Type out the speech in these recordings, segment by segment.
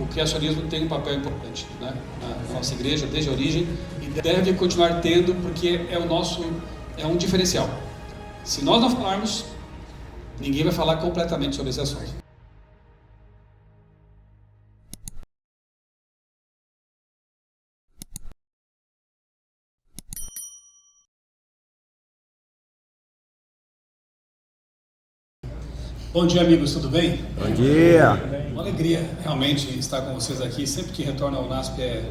criacionismo tem um papel importante, né, na nossa igreja, desde a origem, e deve continuar tendo, porque é um diferencial. Se nós não falarmos, ninguém vai falar completamente sobre esse assunto. Bom dia, amigos, tudo bem? Bom dia! Uma alegria realmente estar com vocês aqui. Sempre que retorno ao NASP é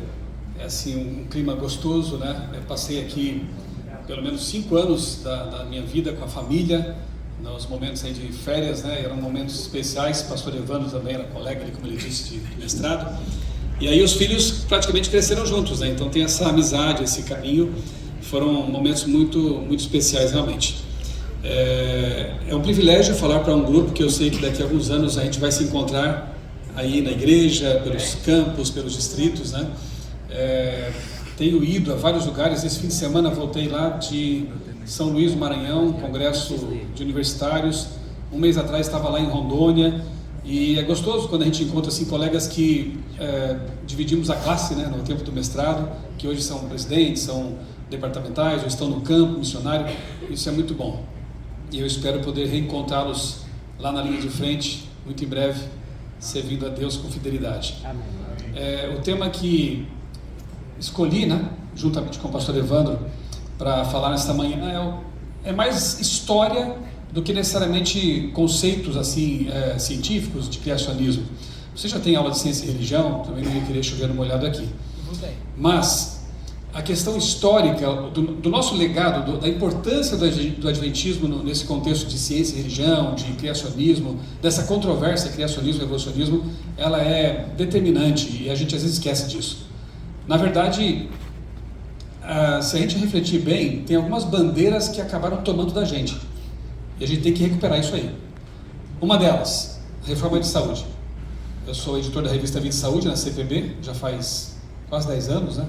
assim, um clima gostoso, né? Eu passei aqui pelo menos 5 anos da minha vida com a família, nos momentos aí de férias, né? Eram momentos especiais. O pastor Evandro também era colega, como ele disse, de mestrado. E aí os filhos praticamente cresceram juntos, né? Então tem essa amizade, esse carinho. Foram momentos muito, muito especiais realmente. É um privilégio falar para um grupo que eu sei que daqui a alguns anos a gente vai se encontrar aí na igreja, pelos campos, pelos distritos, né? Tenho ido a vários lugares. Esse fim de semana voltei lá de São Luís do Maranhão, congresso de universitários. Um mês atrás estava lá em Rondônia, e é gostoso quando a gente encontra assim, colegas que dividimos a classe, né, no tempo do mestrado, que hoje são presidentes, são departamentais, ou estão no campo missionário. Isso é muito bom. E eu espero poder reencontrá-los lá na linha de frente, muito em breve, servindo a Deus com fidelidade. Amém. O tema que escolhi, né, juntamente com o pastor Evandro, para falar nesta manhã, é mais história do que necessariamente conceitos assim, científicos de criacionismo. Você já tem aula de ciência e religião, também não ia querer chover no molhado aqui. Mas a questão histórica do nosso legado, da importância do adventismo nesse contexto de ciência e religião, de criacionismo, dessa controvérsia criacionismo e evolucionismo, ela é determinante, e a gente às vezes esquece disso. Na verdade, se a gente refletir bem, tem algumas bandeiras que acabaram tomando da gente, e a gente tem que recuperar isso aí. Uma delas, reforma de saúde. Eu sou editor da revista Vida e Saúde, na CPB, já faz quase 10 anos, né?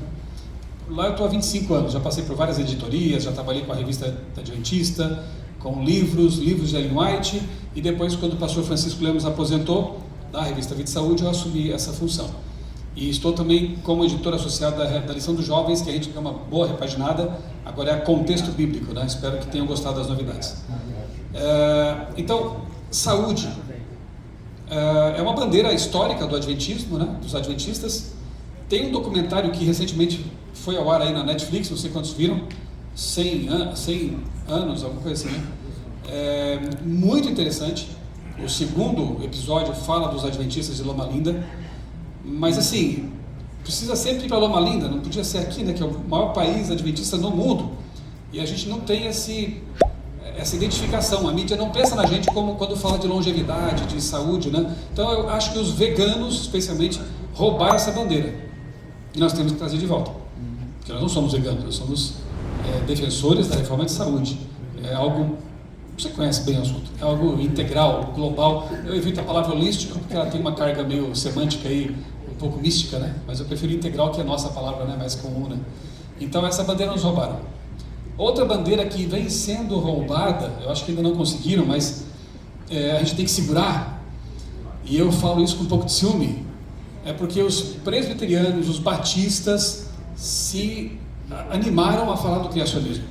Lá eu estou há 25 anos, já passei por várias editorias, já trabalhei com a revista Adventista, com livros de Ellen White, e depois, quando o pastor Francisco Lemos aposentou da revista Vida e Saúde, eu assumi essa função. E estou também como editor associado da Lição dos Jovens, que a gente deu uma boa repaginada, agora é Contexto Bíblico, né? Espero que tenham gostado das novidades. Então, saúde é uma bandeira histórica do adventismo, né? Dos adventistas. Tem um documentário que recentemente foi ao ar aí na Netflix, não sei quantos viram, 100 anos, alguma coisa assim, né? Muito interessante. O segundo episódio fala dos adventistas de Loma Linda, mas assim, precisa sempre ir para Loma Linda, não podia ser aqui, né, que é o maior país adventista no mundo, e a gente não tem essa identificação. A mídia não pensa na gente como quando fala de longevidade, de saúde, né? Então eu acho que os veganos, especialmente, roubaram essa bandeira. E nós temos que trazer de volta. Porque nós não somos veganos, nós somos defensores da reforma de saúde. É algo, você conhece bem o assunto, é algo integral, global. Eu evito a palavra holístico porque ela tem uma carga meio semântica aí, um pouco mística, né? Mas eu prefiro integral, que é a nossa palavra, né, mais comum, né? Então essa bandeira nos roubaram. Outra bandeira que vem sendo roubada, eu acho que ainda não conseguiram, mas a gente tem que segurar, e eu falo isso com um pouco de ciúme, é porque os presbiterianos, os batistas, se animaram a falar do criacionismo.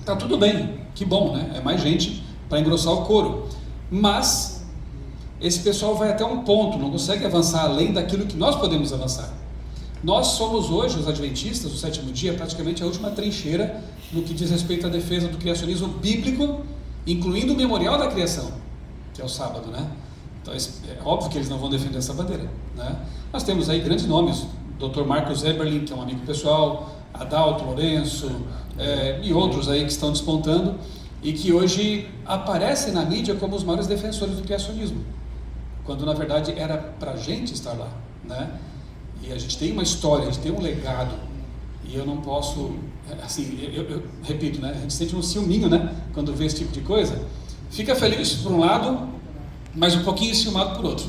Tá tudo bem, que bom, né? É mais gente para engrossar o coro. Mas esse pessoal vai até um ponto, não consegue avançar além daquilo que nós podemos avançar. Nós somos hoje, os adventistas, o sétimo dia, praticamente a última trincheira no que diz respeito à defesa do criacionismo bíblico, incluindo o memorial da criação, que é o sábado, né? Então é óbvio que eles não vão defender essa bandeira, né? Nós temos aí grandes nomes, Dr. Marcos Eberlin, que é um amigo pessoal, Adalto Lourenço, e outros aí que estão despontando e que hoje aparecem na mídia como os maiores defensores do criacionismo, quando na verdade era para a gente estar lá, né? E a gente tem uma história, a gente tem um legado, e eu não posso, assim, eu repito, né? A gente sente um ciúminho, né, quando vê esse tipo de coisa. Fica feliz por um lado, mas um pouquinho enciumado por outro.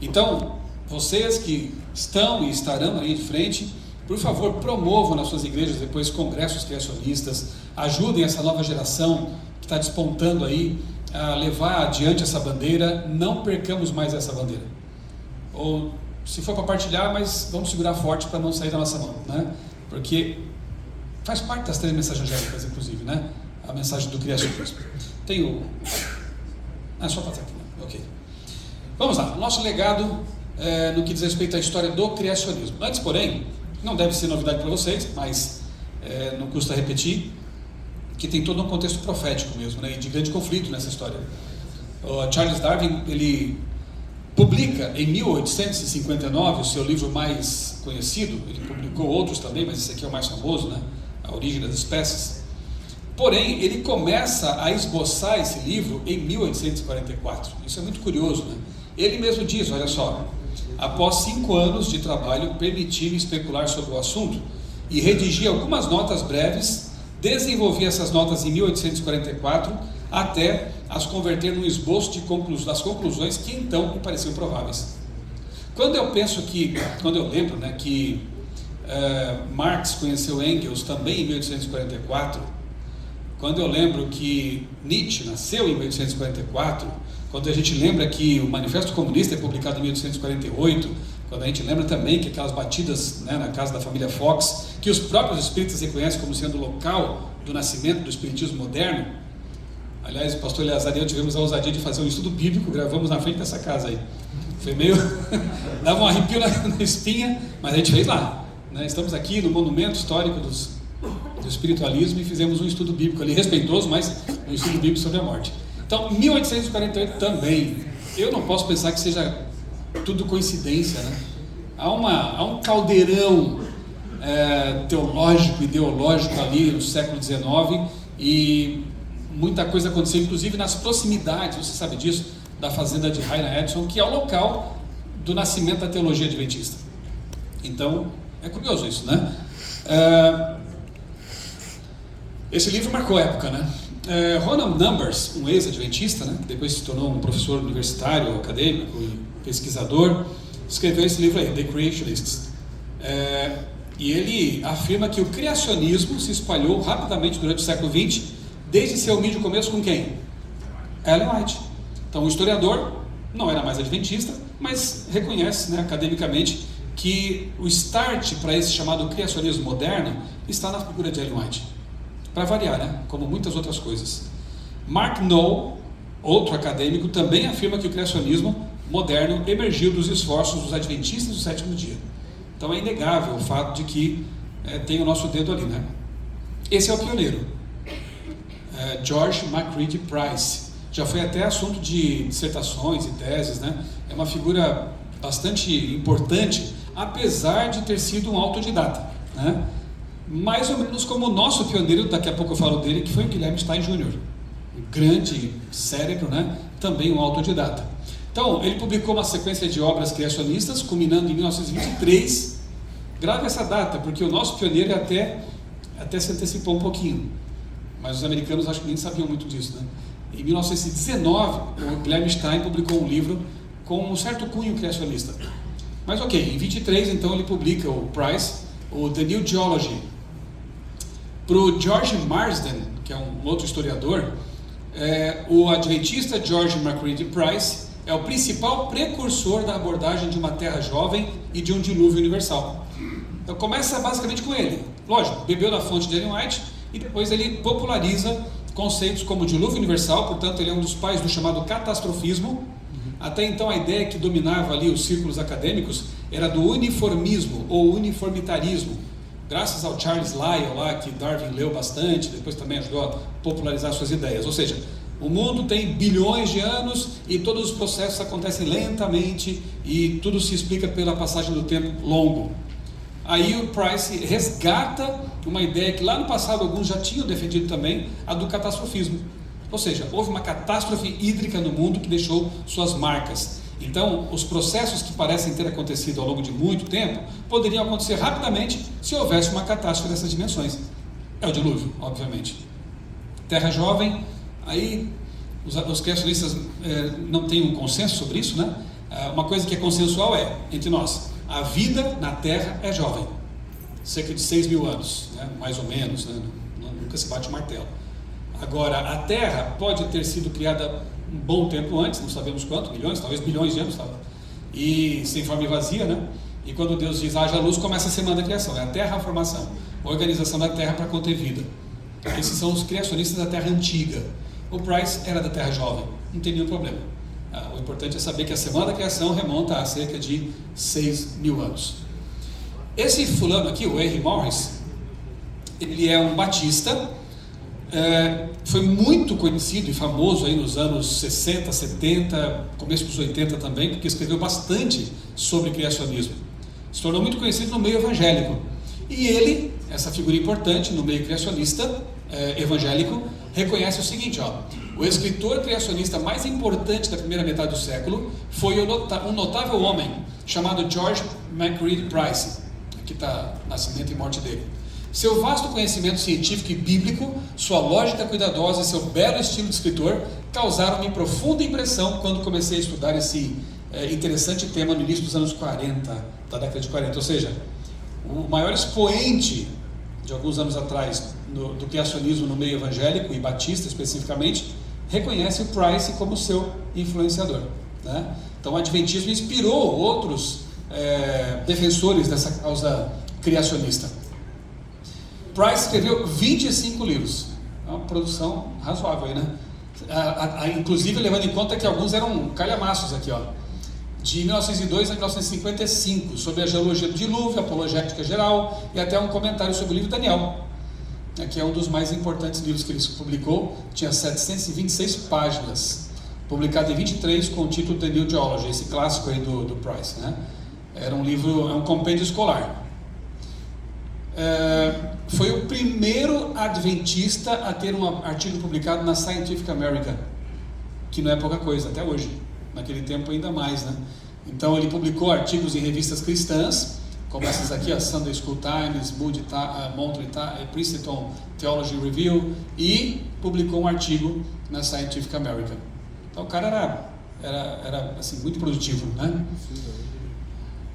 Então, vocês que estão e estarão aí de frente, por favor, promovam nas suas igrejas depois congressos criacionistas, ajudem essa nova geração que está despontando aí a levar adiante essa bandeira. Não percamos mais essa bandeira. Ou se for para partilhar, mas vamos segurar forte para não sair da nossa mão, né? Porque faz parte das 3 mensagens angélicas, inclusive, né? A mensagem do criacionismo. Tem o... só passar aqui, né? Ok. Vamos lá, o nosso legado no que diz respeito à história do criacionismo. Antes, porém, não deve ser novidade para vocês, mas não custa repetir, que tem todo um contexto profético mesmo, né? E de grande conflito nessa história. O Charles Darwin, ele publica em 1859 o seu livro mais conhecido. Ele publicou outros também, mas esse aqui é o mais famoso, né? A Origem das Espécies. Porém, ele começa a esboçar esse livro em 1844. Isso é muito curioso, né? Ele mesmo diz, olha só, após 5 anos de trabalho, permiti-me especular sobre o assunto e redigi algumas notas breves, desenvolvi essas notas em 1844, até as converter num esboço das conclusões que então me pareciam prováveis. Quando eu lembro, né, que Marx conheceu Engels também em 1844, quando eu lembro que Nietzsche nasceu em 1844, quando a gente lembra que o Manifesto Comunista é publicado em 1848, quando a gente lembra também que aquelas batidas, né, na casa da família Fox, que os próprios espíritas reconhecem como sendo o local do nascimento do espiritismo moderno. Aliás, o pastor Eleazar e eu tivemos a ousadia de fazer um estudo bíblico, gravamos na frente dessa casa aí. Foi meio... dava um arrepio na espinha, mas a gente fez lá, né? Estamos aqui no monumento histórico do espiritualismo e fizemos um estudo bíblico ali, respeitoso, mas um estudo bíblico sobre a morte. Então, 1848 também, eu não posso pensar que seja tudo coincidência, né? Há um caldeirão teológico, ideológico ali no século XIX, e muita coisa aconteceu, inclusive nas proximidades, você sabe disso, da fazenda de Raina Edson, que é o local do nascimento da teologia adventista. Então, é curioso isso, né? Esse livro marcou época, né? Ronald Numbers, um ex-adventista, né, que depois se tornou um professor universitário, acadêmico e pesquisador, escreveu esse livro aí, The Creationists. E ele afirma que o criacionismo se espalhou rapidamente durante o século XX, desde seu humilde começo com quem? Ellen White. Então o historiador não era mais adventista, mas reconhece, né, academicamente, que o start para esse chamado criacionismo moderno está na figura de Ellen White. Para variar, né? Como muitas outras coisas. Mark Noll, outro acadêmico, também afirma que o criacionismo moderno emergiu dos esforços dos adventistas do sétimo dia. Então é inegável o fato de que tem o nosso dedo ali, né? Esse é o pioneiro, George MacCready Price. Já foi até assunto de dissertações e teses, né? É uma figura bastante importante, apesar de ter sido um autodidata, né? Mais ou menos como o nosso pioneiro, daqui a pouco eu falo dele, que foi o Guilherme Stein Jr., um grande cérebro, né? Também um autodidata. Então, ele publicou uma sequência de obras criacionistas, culminando em 1923. Grave essa data, porque o nosso pioneiro até se antecipou um pouquinho, mas os americanos acho que nem sabiam muito disso, né? Em 1919, o Guilherme Stein publicou um livro com um certo cunho criacionista. Mas ok, em 23 então ele publica o Price, o The New Geology. Para o George Marsden, que é um outro historiador, o adventista George MacCready Price é o principal precursor da abordagem de uma terra jovem e de um dilúvio universal. Então começa basicamente com ele. Lógico, bebeu da fonte de Ellen White e depois ele populariza conceitos como dilúvio universal, portanto ele é um dos pais do chamado catastrofismo. Até então a ideia que dominava ali os círculos acadêmicos era do uniformismo ou uniformitarismo, graças ao Charles Lyell lá, que Darwin leu bastante, depois também ajudou a popularizar suas ideias. Ou seja, o mundo tem bilhões de anos e todos os processos acontecem lentamente e tudo se explica pela passagem do tempo longo. Aí o Price resgata uma ideia que lá no passado alguns já tinham defendido também, a do catastrofismo. Ou seja, houve uma catástrofe hídrica no mundo que deixou suas marcas. Então, os processos que parecem ter acontecido ao longo de muito tempo poderiam acontecer rapidamente se houvesse uma catástrofe dessas dimensões. É o dilúvio, obviamente. Terra jovem, aí os criacionistas não têm um consenso sobre isso, né? Uma coisa que é consensual entre nós, a vida na Terra é jovem, cerca de 6.000 anos, né? Mais ou menos, né? Nunca se bate o martelo. Agora, a Terra pode ter sido criada um bom tempo antes, não sabemos quanto, milhões, talvez bilhões de anos, sabe? e sem forma e vazia, né? E quando Deus diz haja luz, começa a semana da criação, é a terraformação, a organização da terra para conter vida. Esses são os criacionistas da terra antiga. O Price era da terra jovem, não tem nenhum problema. O importante é saber que a semana da criação remonta a cerca de 6.000 anos. Esse fulano aqui, o Henry Morris, ele é um batista, foi muito conhecido e famoso aí nos anos 60, 70, começo dos 80 também, porque escreveu bastante sobre criacionismo. Se tornou muito conhecido no meio evangélico. E ele, essa figura importante no meio criacionista evangélico, reconhece o seguinte, o escritor criacionista mais importante da primeira metade do século foi um notável homem chamado George MacReady Price. Aqui está o nascimento e morte dele. Seu vasto conhecimento científico e bíblico, sua lógica cuidadosa e seu belo estilo de escritor causaram-me profunda impressão quando comecei a estudar esse interessante tema no início dos anos 40, da década de 40. Ou seja, o maior expoente de alguns anos atrás do criacionismo no meio evangélico e batista especificamente, reconhece o Price como seu influenciador, né? Então o Adventismo inspirou outros defensores dessa causa criacionista. Price escreveu 25 livros, é uma produção razoável aí, né? Inclusive levando em conta que alguns eram calhamaços aqui, de 1902 a 1955, sobre a geologia do dilúvio, apologética geral e até um comentário sobre o livro de Daniel, que é um dos mais importantes livros que ele publicou. Tinha 726 páginas, publicado em 23 com o título The New Geology, esse clássico aí do Price, né? Era um livro, é um compêndio escolar. Foi o primeiro adventista a ter um artigo publicado na Scientific American, que não é pouca coisa até hoje, naquele tempo ainda mais, né? Então ele publicou artigos em revistas cristãs, como essas aqui, a Sunday School Times, Monthly Princeton Theology Review, e publicou um artigo na Scientific American. Então o cara era assim, muito produtivo, né?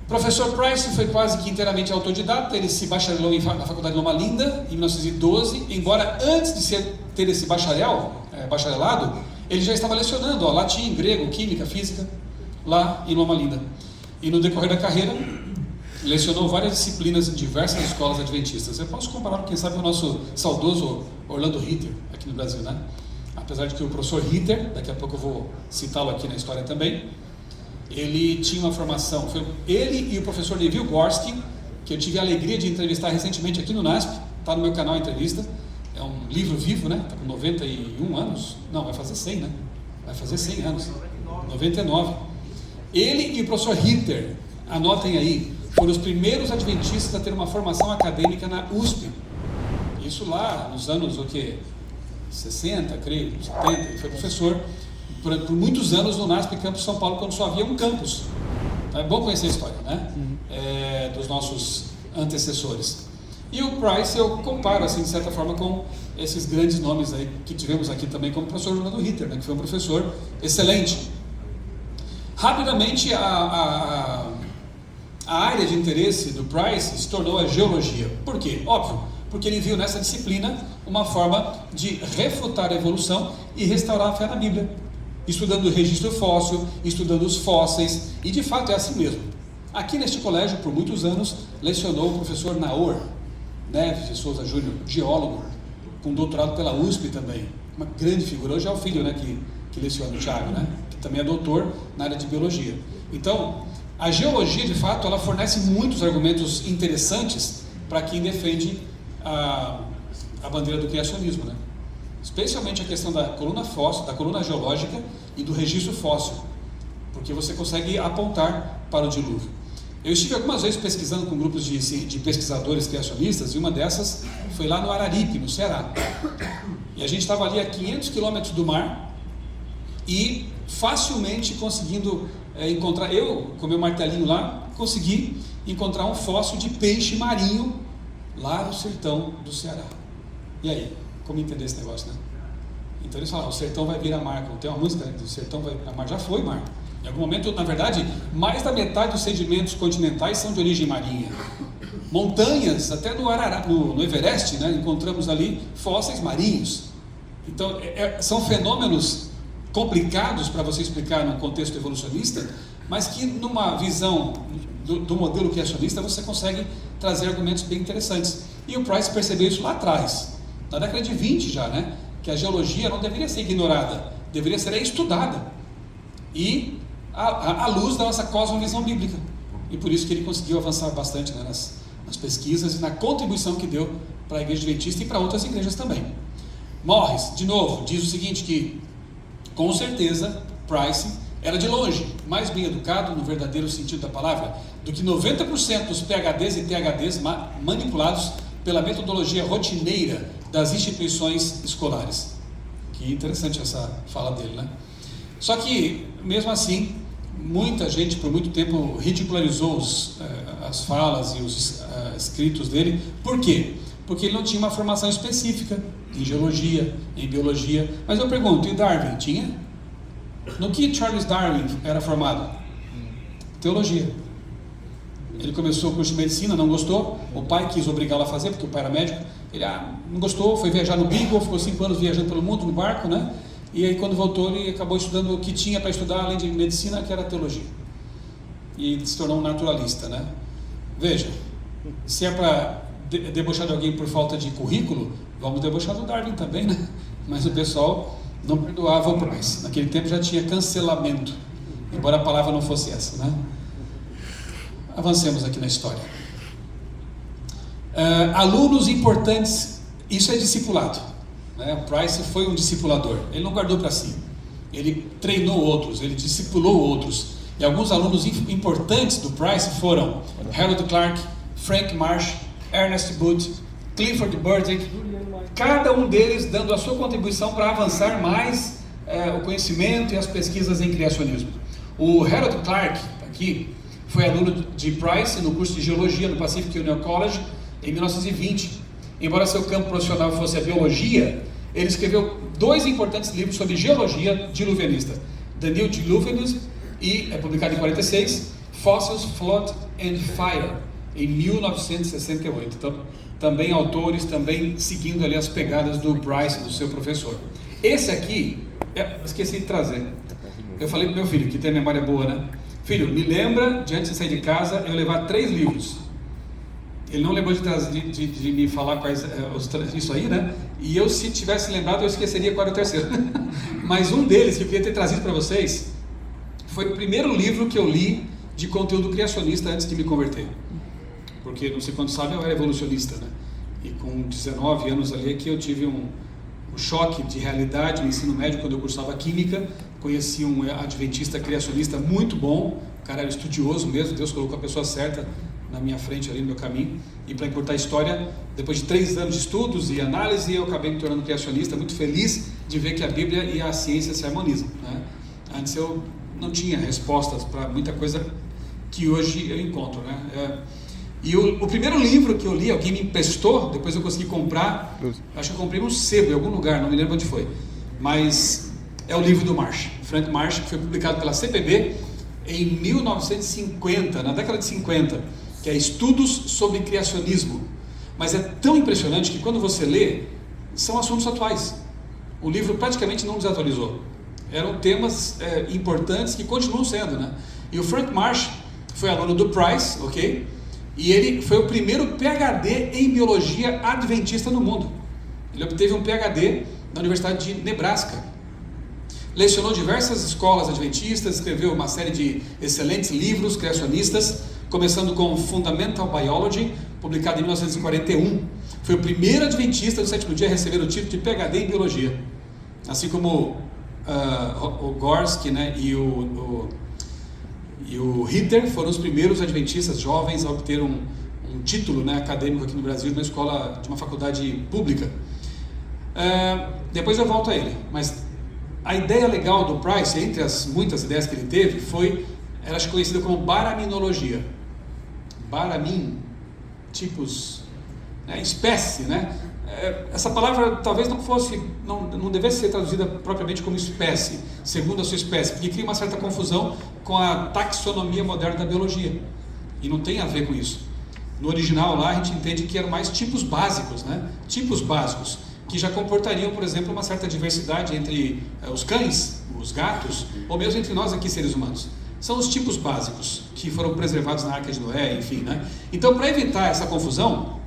O professor Price foi quase que inteiramente autodidata. Ele se bacharelou na Faculdade de Loma Linda em 1912, embora antes de ter esse bacharelado, ele já estava lecionando latim, grego, química, física, lá em Loma Linda. E no decorrer da carreira, lecionou várias disciplinas em diversas escolas adventistas. Eu posso comparar, quem sabe, com o nosso saudoso Orlando Ritter, aqui no Brasil, né? Apesar de que o professor Ritter, daqui a pouco eu vou citá-lo aqui na história também, ele tinha uma formação, foi ele e o professor Neville Gorski, que eu tive a alegria de entrevistar recentemente aqui no NASP, está no meu canal a entrevista, é um livro vivo, né? Está com 91 anos, não, vai fazer 100, né? Vai fazer 100 anos, 99. Ele e o professor Ritter, anotem aí, foram os primeiros adventistas a ter uma formação acadêmica na USP. Isso lá nos anos, 60, creio, 70, ele foi professor por muitos anos no NASP Campus São Paulo, quando só havia um campus. É bom conhecer a história, né? Dos nossos antecessores. E o Price eu comparo, assim, de certa forma, com esses grandes nomes aí que tivemos aqui também, como o professor Orlando Ritter, né, que foi um professor excelente. Rapidamente, a área de interesse do Price se tornou a geologia. Por quê? Óbvio, porque ele viu nessa disciplina uma forma de refutar a evolução e restaurar a fé na Bíblia, estudando o registro fóssil, estudando os fósseis, e de fato é assim mesmo. Aqui neste colégio, por muitos anos, lecionou o professor Naor Neves de Souza Júnior, geólogo, com doutorado pela USP também, uma grande figura. Hoje é o filho, né, que leciona, o Thiago, né, que também é doutor na área de biologia. Então, a geologia, de fato, ela fornece muitos argumentos interessantes para quem defende a bandeira do criacionismo, né? Especialmente a questão da coluna fóssil, da coluna geológica e do registro fóssil, porque você consegue apontar para o dilúvio. Eu estive algumas vezes pesquisando com grupos de pesquisadores criacionistas, e uma dessas foi lá no Araripe, no Ceará. E a gente estava ali a 500 quilômetros do mar e facilmente conseguindo encontrar, eu com meu martelinho lá, consegui encontrar um fóssil de peixe marinho lá no sertão do Ceará. E aí, como entender esse negócio, né? Então eles falam, o sertão vai virar mar. Tem uma música, né, do sertão vai virar mar. Já foi mar. Em algum momento, na verdade, mais da metade dos sedimentos continentais são de origem marinha. Montanhas, até no Everest, né, encontramos ali fósseis marinhos. Então, são fenômenos complicados para você explicar num contexto evolucionista, mas que numa visão do modelo criacionista você consegue trazer argumentos bem interessantes. E o Price percebeu isso lá atrás, na década de 20 já, né? Que a geologia não deveria ser ignorada, deveria ser estudada, e à luz da nossa cosmovisão bíblica. E por isso que ele conseguiu avançar bastante, né, nas pesquisas e na contribuição que deu para a Igreja Adventista e para outras igrejas também. Morris, de novo, diz o seguinte, que com certeza Price era de longe mais bem educado, no verdadeiro sentido da palavra, do que 90% dos PhDs e ThDs manipulados pela metodologia rotineira das instituições escolares. Que interessante essa fala dele, né? Só que, mesmo assim, muita gente por muito tempo ridicularizou as falas e os escritos dele. Por quê? Porque ele não tinha uma formação específica em geologia, em biologia. Mas eu pergunto, e Darwin tinha? No que Charles Darwin era formado? Teologia. Ele começou o curso de medicina, não gostou, o pai quis obrigá-lo a fazer, porque o pai era médico. Ele não gostou, foi viajar no Beagle, ficou 5 anos viajando pelo mundo no barco, né? E aí quando voltou ele acabou estudando o que tinha para estudar, além de medicina, que era teologia. E se tornou um naturalista, né? Veja, se é para debochar de alguém por falta de currículo, vamos debochar do Darwin também, né? Mas o pessoal não perdoava o Price. Naquele tempo já tinha cancelamento, embora a palavra não fosse essa, né? Avancemos aqui na história. Alunos importantes, isso é discipulado, né? O Price foi um discipulador, ele não guardou para si, ele treinou outros, ele discipulou outros, e alguns alunos importantes do Price foram Harold Clark, Frank Marsh, Ernest Booth, Clifford Burdick, cada um deles dando a sua contribuição para avançar mais o conhecimento e as pesquisas em criacionismo. O Harold Clark, aqui, foi aluno de Price no curso de Geologia no Pacific Union College em 1920. Embora seu campo profissional fosse a biologia, ele escreveu 2 importantes livros sobre geologia diluvianista: The New Diluvianism, e é publicado em 46, Fossils, Flood and Fire, em 1968. Então, também autores, também seguindo ali as pegadas do Price, do seu professor. Esse aqui, esqueci de trazer. Eu falei para meu filho, que tem memória boa, né? Filho, me lembra, de antes de sair de casa, eu levar 3 livros. Ele não lembrou de me falar quais isso aí, né? E eu, se tivesse lembrado, eu esqueceria qual era o terceiro. Mas um deles, que eu queria ter trazido para vocês, foi o primeiro livro que eu li de conteúdo criacionista antes de me converter. Porque, não sei quantos sabem, eu era evolucionista, né? E com 19 anos ali é que eu tive um choque de realidade no ensino médio, quando eu cursava Química. Conheci um adventista criacionista muito bom, o cara era estudioso mesmo, Deus colocou a pessoa certa na minha frente, ali no meu caminho. E para encurtar a história, depois de 3 anos de estudos e análise, eu acabei me tornando criacionista, muito feliz de ver que a Bíblia e a ciência se harmonizam, né? Antes eu não tinha respostas para muita coisa que hoje eu encontro, né? E o primeiro livro que eu li, alguém me emprestou, depois eu consegui comprar, acho que eu comprei um sebo em algum lugar, não me lembro onde foi, mas é o livro do Marsh, Frank Marsh, que foi publicado pela CPB em 1950, na década de 50, que é Estudos sobre Criacionismo. Mas é tão impressionante que quando você lê, são assuntos atuais. O livro praticamente não desatualizou. Eram temas importantes que continuam sendo, né? E o Frank Marsh foi aluno do Price, ok? E ele foi o primeiro PhD em biologia adventista no mundo. Ele obteve um PhD na Universidade de Nebraska. Lecionou diversas escolas adventistas, escreveu uma série de excelentes livros criacionistas, começando com Fundamental Biology, publicado em 1941. Foi o primeiro adventista do 7º dia a receber o título de PhD em biologia. Assim como o Gorski, né, e o Ritter foram os primeiros adventistas jovens a obter um título, né, acadêmico aqui no Brasil, numa escola, de uma faculdade pública. Depois eu volto a ele, mas a ideia legal do Price, entre as muitas ideias que ele teve, era conhecida como baraminologia. Baramin, tipos, né, espécie, né? Essa palavra talvez não devesse ser traduzida propriamente como espécie, segundo a sua espécie, porque cria uma certa confusão com a taxonomia moderna da biologia, e não tem a ver com isso. No original lá a gente entende que eram mais tipos básicos, né? Tipos básicos, que já comportariam, por exemplo, uma certa diversidade entre os cães, os gatos, ou mesmo entre nós aqui, seres humanos. são os tipos básicos que foram preservados na Arca de Noé, enfim, né? Então, para evitar essa confusão,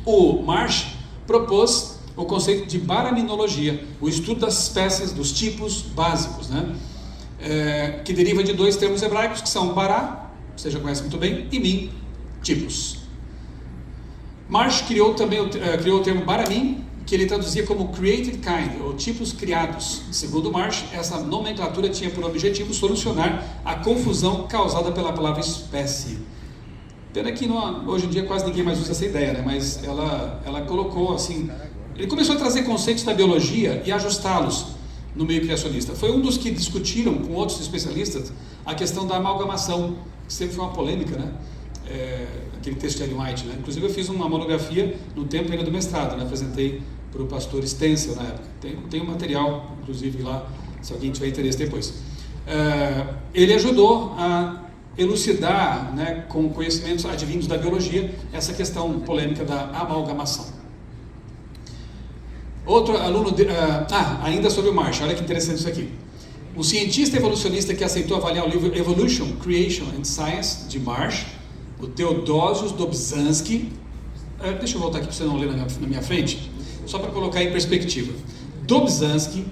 o Marsh propôs o conceito de baraminologia, o estudo das espécies, dos tipos básicos, né? Que deriva de dois termos hebraicos, que são bará, você já conhece muito bem, e min, tipos. Marsh criou o termo baramim, que ele traduzia como created kind, ou tipos criados. Segundo Marsh, essa nomenclatura tinha por objetivo solucionar a confusão causada pela palavra espécie. Pena que hoje em dia quase ninguém mais usa essa ideia, né? Mas ela colocou assim, ele começou a trazer conceitos da biologia e ajustá-los no meio criacionista. Foi um dos que discutiram com outros especialistas a questão da amalgamação, que sempre foi uma polêmica, né? Aquele texto de Ellen White, né? Inclusive eu fiz uma monografia no tempo ainda do mestrado, né? Apresentei para o pastor Stencil na época. Tem um material, inclusive, lá, se alguém tiver interesse depois. Ele ajudou a elucidar, né, com conhecimentos advindos da biologia, essa questão polêmica da amalgamação. Outro aluno, ainda sobre o Marsh, olha que interessante isso aqui. O cientista evolucionista que aceitou avaliar o livro Evolution, Creation and Science, de Marsh, o Theodosius Dobzhansky, deixa eu voltar aqui para você não ler na minha frente, só para colocar em perspectiva. Dobzhansky,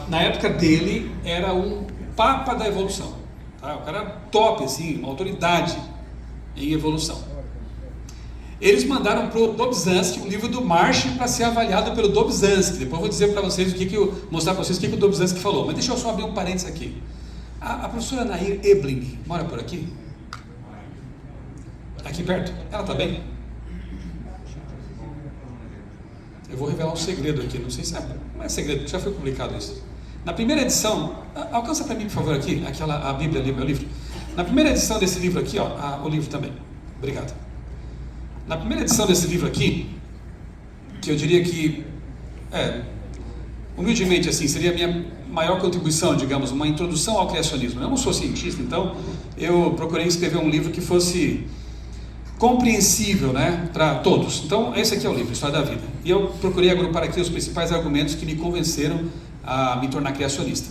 na época dele, era um papa da evolução. Tá? O cara top, assim, uma autoridade em evolução. Eles mandaram para o Dobzhansky o livro do Marsh para ser avaliado pelo Dobzhansky. Depois eu vou dizer para vocês mostrar para vocês o que o Dobzhansky falou. Mas deixa eu só abrir um parênteses aqui. A professora Nair Ebling mora por aqui? Aqui perto? Ela está bem? Eu vou revelar um segredo aqui, não sei se não é segredo, já foi publicado isso. Na primeira edição, alcança para mim, por favor, aqui, a Bíblia ali, meu livro. Na primeira edição desse livro aqui, o livro também, obrigado. Na primeira edição desse livro aqui, que eu diria que, humildemente assim, seria a minha maior contribuição, digamos, uma introdução ao criacionismo. Eu não sou cientista, então eu procurei escrever um livro que fosse compreensível, né, para todos. Então, esse aqui é o livro, História da Vida. E eu procurei agrupar aqui os principais argumentos que me convenceram a me tornar criacionista.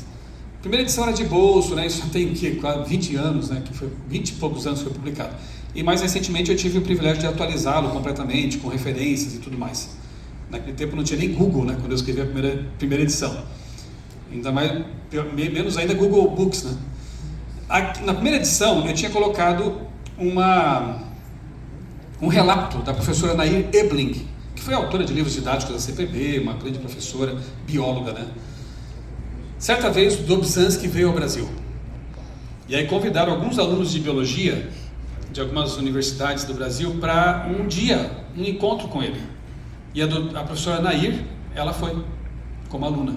A primeira edição era de bolso, né, isso já tem quase 20 anos, né, que foi 20 e poucos anos que foi publicado. E mais recentemente eu tive o privilégio de atualizá-lo completamente, com referências e tudo mais. Naquele tempo não tinha nem Google, né, quando eu escrevi a primeira edição. Ainda mais, menos ainda Google Books, né. Na primeira edição eu tinha colocado um relato da professora Nair Ebling, que foi autora de livros didáticos da CPB, uma grande professora, bióloga, né? Certa vez o Dobzhansky veio ao Brasil. E aí convidaram alguns alunos de biologia de algumas universidades do Brasil para um encontro com ele. E a professora Nair, ela foi como aluna.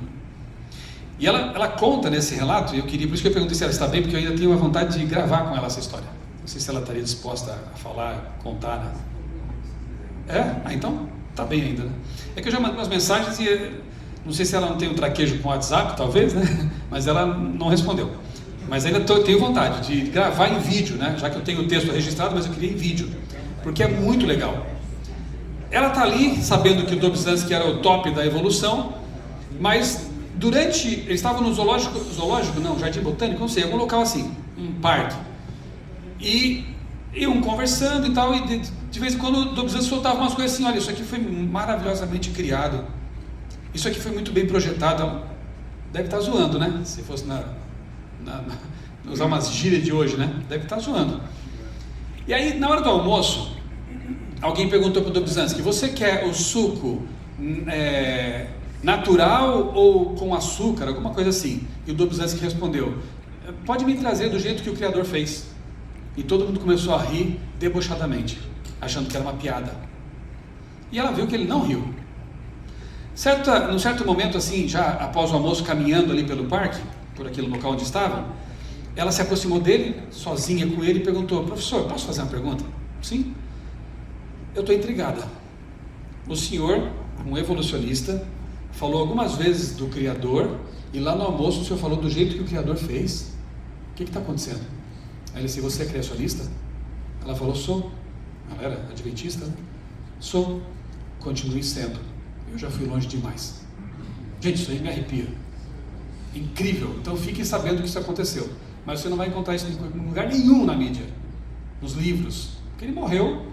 E ela conta nesse relato, por isso que eu perguntei se ela está bem, porque eu ainda tenho a vontade de gravar com ela essa história. Não sei se ela estaria disposta a falar, contar, né? Então tá bem ainda, né? É que eu já mandei umas mensagens e não sei se ela não tem um traquejo com o WhatsApp, talvez, né? Mas ela não respondeu. Mas ainda tenho vontade de gravar em vídeo, né? Já que eu tenho o texto registrado, mas eu queria em vídeo, porque é muito legal. Ela tá ali, sabendo que o Dobzhansky era o top da evolução, mas eles estavam no zoológico não, Jardim Botânico, não sei, algum local assim, um parque. E iam conversando e tal, e de vez em quando o Dobzhansky soltava umas coisas assim, olha, isso aqui foi maravilhosamente criado, isso aqui foi muito bem projetado. Deve estar zoando, né? Se fosse usar umas gírias de hoje, né? Deve estar zoando. E aí, na hora do almoço, alguém perguntou para o Dobzhansky, você quer o suco natural ou com açúcar, alguma coisa assim? E o Dobzhansky respondeu, pode me trazer do jeito que o Criador fez. E todo mundo começou a rir debochadamente, achando que era uma piada. E ela viu que ele não riu. Num certo momento, assim, já após o almoço, caminhando ali pelo parque, por aquele local onde estavam, ela se aproximou dele, sozinha com ele, e perguntou, professor, posso fazer uma pergunta? Sim. Eu estou intrigada. O senhor, um evolucionista, falou algumas vezes do Criador, e lá no almoço o senhor falou do jeito que o Criador fez. O que está acontecendo? Aí ele disse, você é criacionista? Ela falou, sou. Ela era adventista, né? Sou. Continue sendo. Eu já fui longe demais. Gente, isso aí me arrepia. Incrível. Então fiquem sabendo que isso aconteceu. mas você não vai encontrar isso em lugar nenhum na mídia, nos livros, porque ele morreu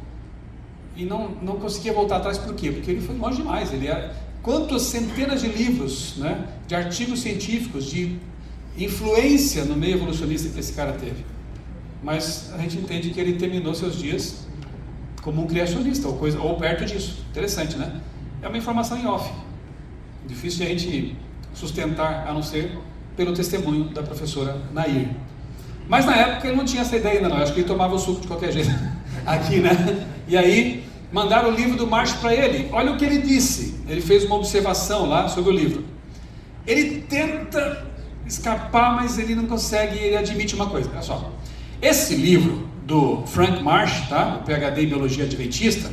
e não conseguia voltar atrás. Por quê? Porque ele foi longe demais. Quantas centenas de livros, né, de artigos científicos, de influência no meio evolucionista que esse cara teve. Mas a gente entende que ele terminou seus dias como um criacionista, ou perto disso. Interessante, né? É uma informação em off. Difícil de a gente sustentar, a não ser pelo testemunho da professora Nair. Mas na época ele não tinha essa ideia ainda não, eu acho que ele tomava o suco de qualquer jeito, aqui, né? E aí, mandaram o livro do Marsh para ele. Olha o que ele disse. Ele fez uma observação lá sobre o livro. Ele tenta escapar, mas ele não consegue. Ele admite uma coisa, olha só. Esse livro do Frank Marsh, tá? O PhD em Biologia Adventista,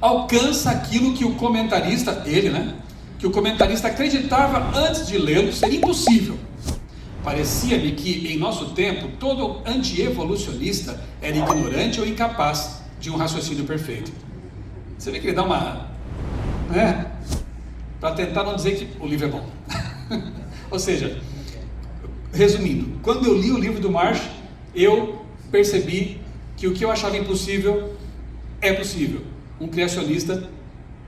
alcança aquilo que o comentarista, ele, né? Que o comentarista acreditava antes de lê-lo ser impossível. Parecia-me que, em nosso tempo, todo anti-evolucionista era ignorante ou incapaz de um raciocínio perfeito. Você vê que ele dá uma... né? Para tentar não dizer que o livro é bom. Ou seja, resumindo, quando eu li o livro do Marsh, eu percebi que o que eu achava impossível é possível. Um criacionista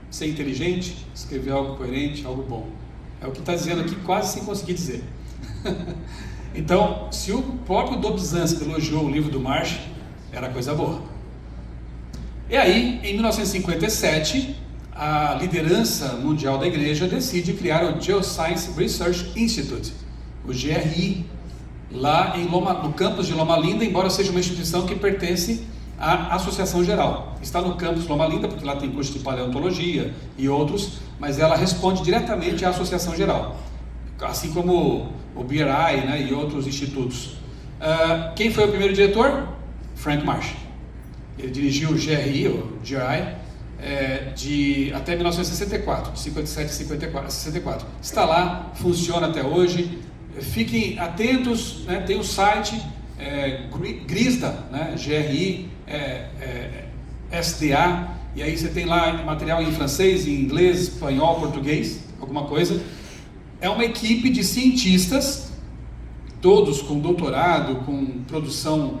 ser inteligente, escrever algo coerente, algo bom. É o que está dizendo aqui, quase sem conseguir dizer. Então, se o próprio Dobzhansky elogiou o livro do Marsh, era coisa boa. E aí, em 1957, a liderança mundial da igreja decide criar o Geoscience Research Institute, o GRI, lá no campus de Loma Linda, embora seja uma instituição que pertence à Associação Geral. Está no campus Loma Linda, porque lá tem curso de paleontologia e outros, mas ela responde diretamente à Associação Geral, assim como o BRI, né, e outros institutos. Quem foi o primeiro diretor? Frank Marsh. Ele dirigiu o GRI, ou GRI, até 1964, de 57 a 64. Está lá, funciona até hoje. Fiquem atentos, né, tem o site GRISDA, né, GRI, SDA, e aí você tem lá material em francês, em inglês, espanhol, português, alguma coisa. É uma equipe de cientistas, todos com doutorado, com produção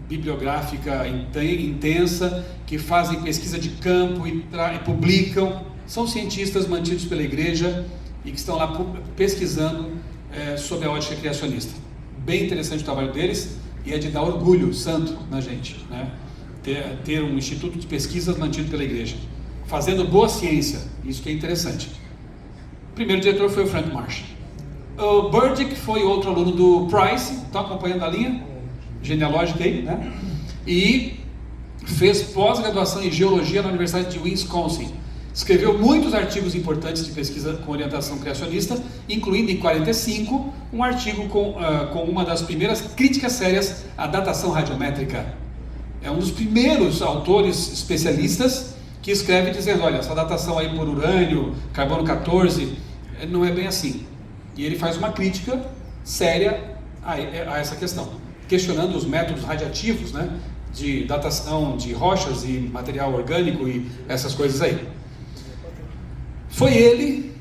bibliográfica intensa, que fazem pesquisa de campo e publicam. São cientistas mantidos pela igreja e que estão lá pesquisando sobre a ótica criacionista. Bem interessante o trabalho deles e é de dar orgulho santo na gente, né? Ter um instituto de pesquisas mantido pela igreja, fazendo boa ciência, isso que é interessante. O primeiro diretor foi o Frank Marsh. O Burdick foi outro aluno do Price, estão acompanhando a linha genealógica aí, né? E fez pós-graduação em geologia na Universidade de Wisconsin. Escreveu muitos artigos importantes de pesquisa com orientação criacionista, incluindo em 45 um artigo com uma das primeiras críticas sérias à datação radiométrica. É um dos primeiros autores especialistas que escreve dizendo, olha, essa datação aí por urânio, carbono 14, não é bem assim. E ele faz uma crítica séria a essa questão, questionando os métodos radiativos, né, de datação de rochas e material orgânico e essas coisas aí. Foi ele,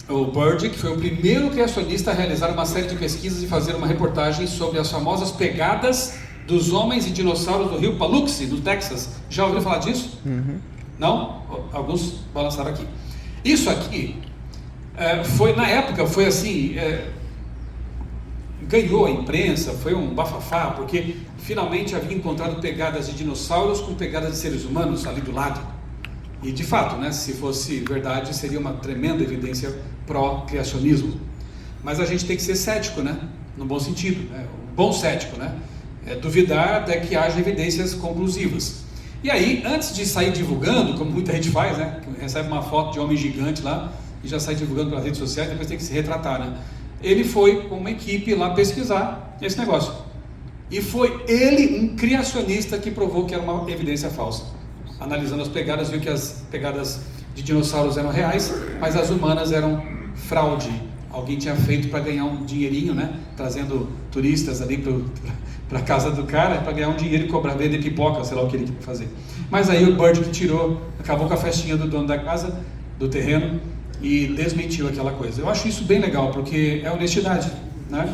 o Burdick, que foi o primeiro criacionista a realizar uma série de pesquisas e fazer uma reportagem sobre as famosas pegadas dos homens e dinossauros do rio Paluxy, no Texas. Já ouviram falar disso? Uhum. Não? Alguns balançaram aqui. Isso aqui, na época, foi assim, ganhou a imprensa, foi um bafafá, porque finalmente havia encontrado pegadas de dinossauros com pegadas de seres humanos ali do lado. E de fato, né, se fosse verdade, seria uma tremenda evidência pró-criacionismo. Mas a gente tem que ser cético, né? No bom sentido, né? Um bom cético, né? Duvidar até que haja evidências conclusivas. E aí, antes de sair divulgando, como muita gente faz, né? Recebe uma foto de homem gigante lá e já sai divulgando pelas redes sociais, depois tem que se retratar, né? Ele foi com uma equipe lá pesquisar esse negócio. E foi ele, um criacionista, que provou que era uma evidência falsa. Analisando as pegadas, viu que as pegadas de dinossauros eram reais, mas as humanas eram fraude. Alguém tinha feito para ganhar um dinheirinho, né? Trazendo turistas ali para a casa do cara, para ganhar um dinheiro e cobrar, vender pipoca, sei lá o que ele queria fazer. Mas aí o Burdick tirou, acabou com a festinha do dono da casa, do terreno, e desmentiu aquela coisa. Eu acho isso bem legal, porque é honestidade, né?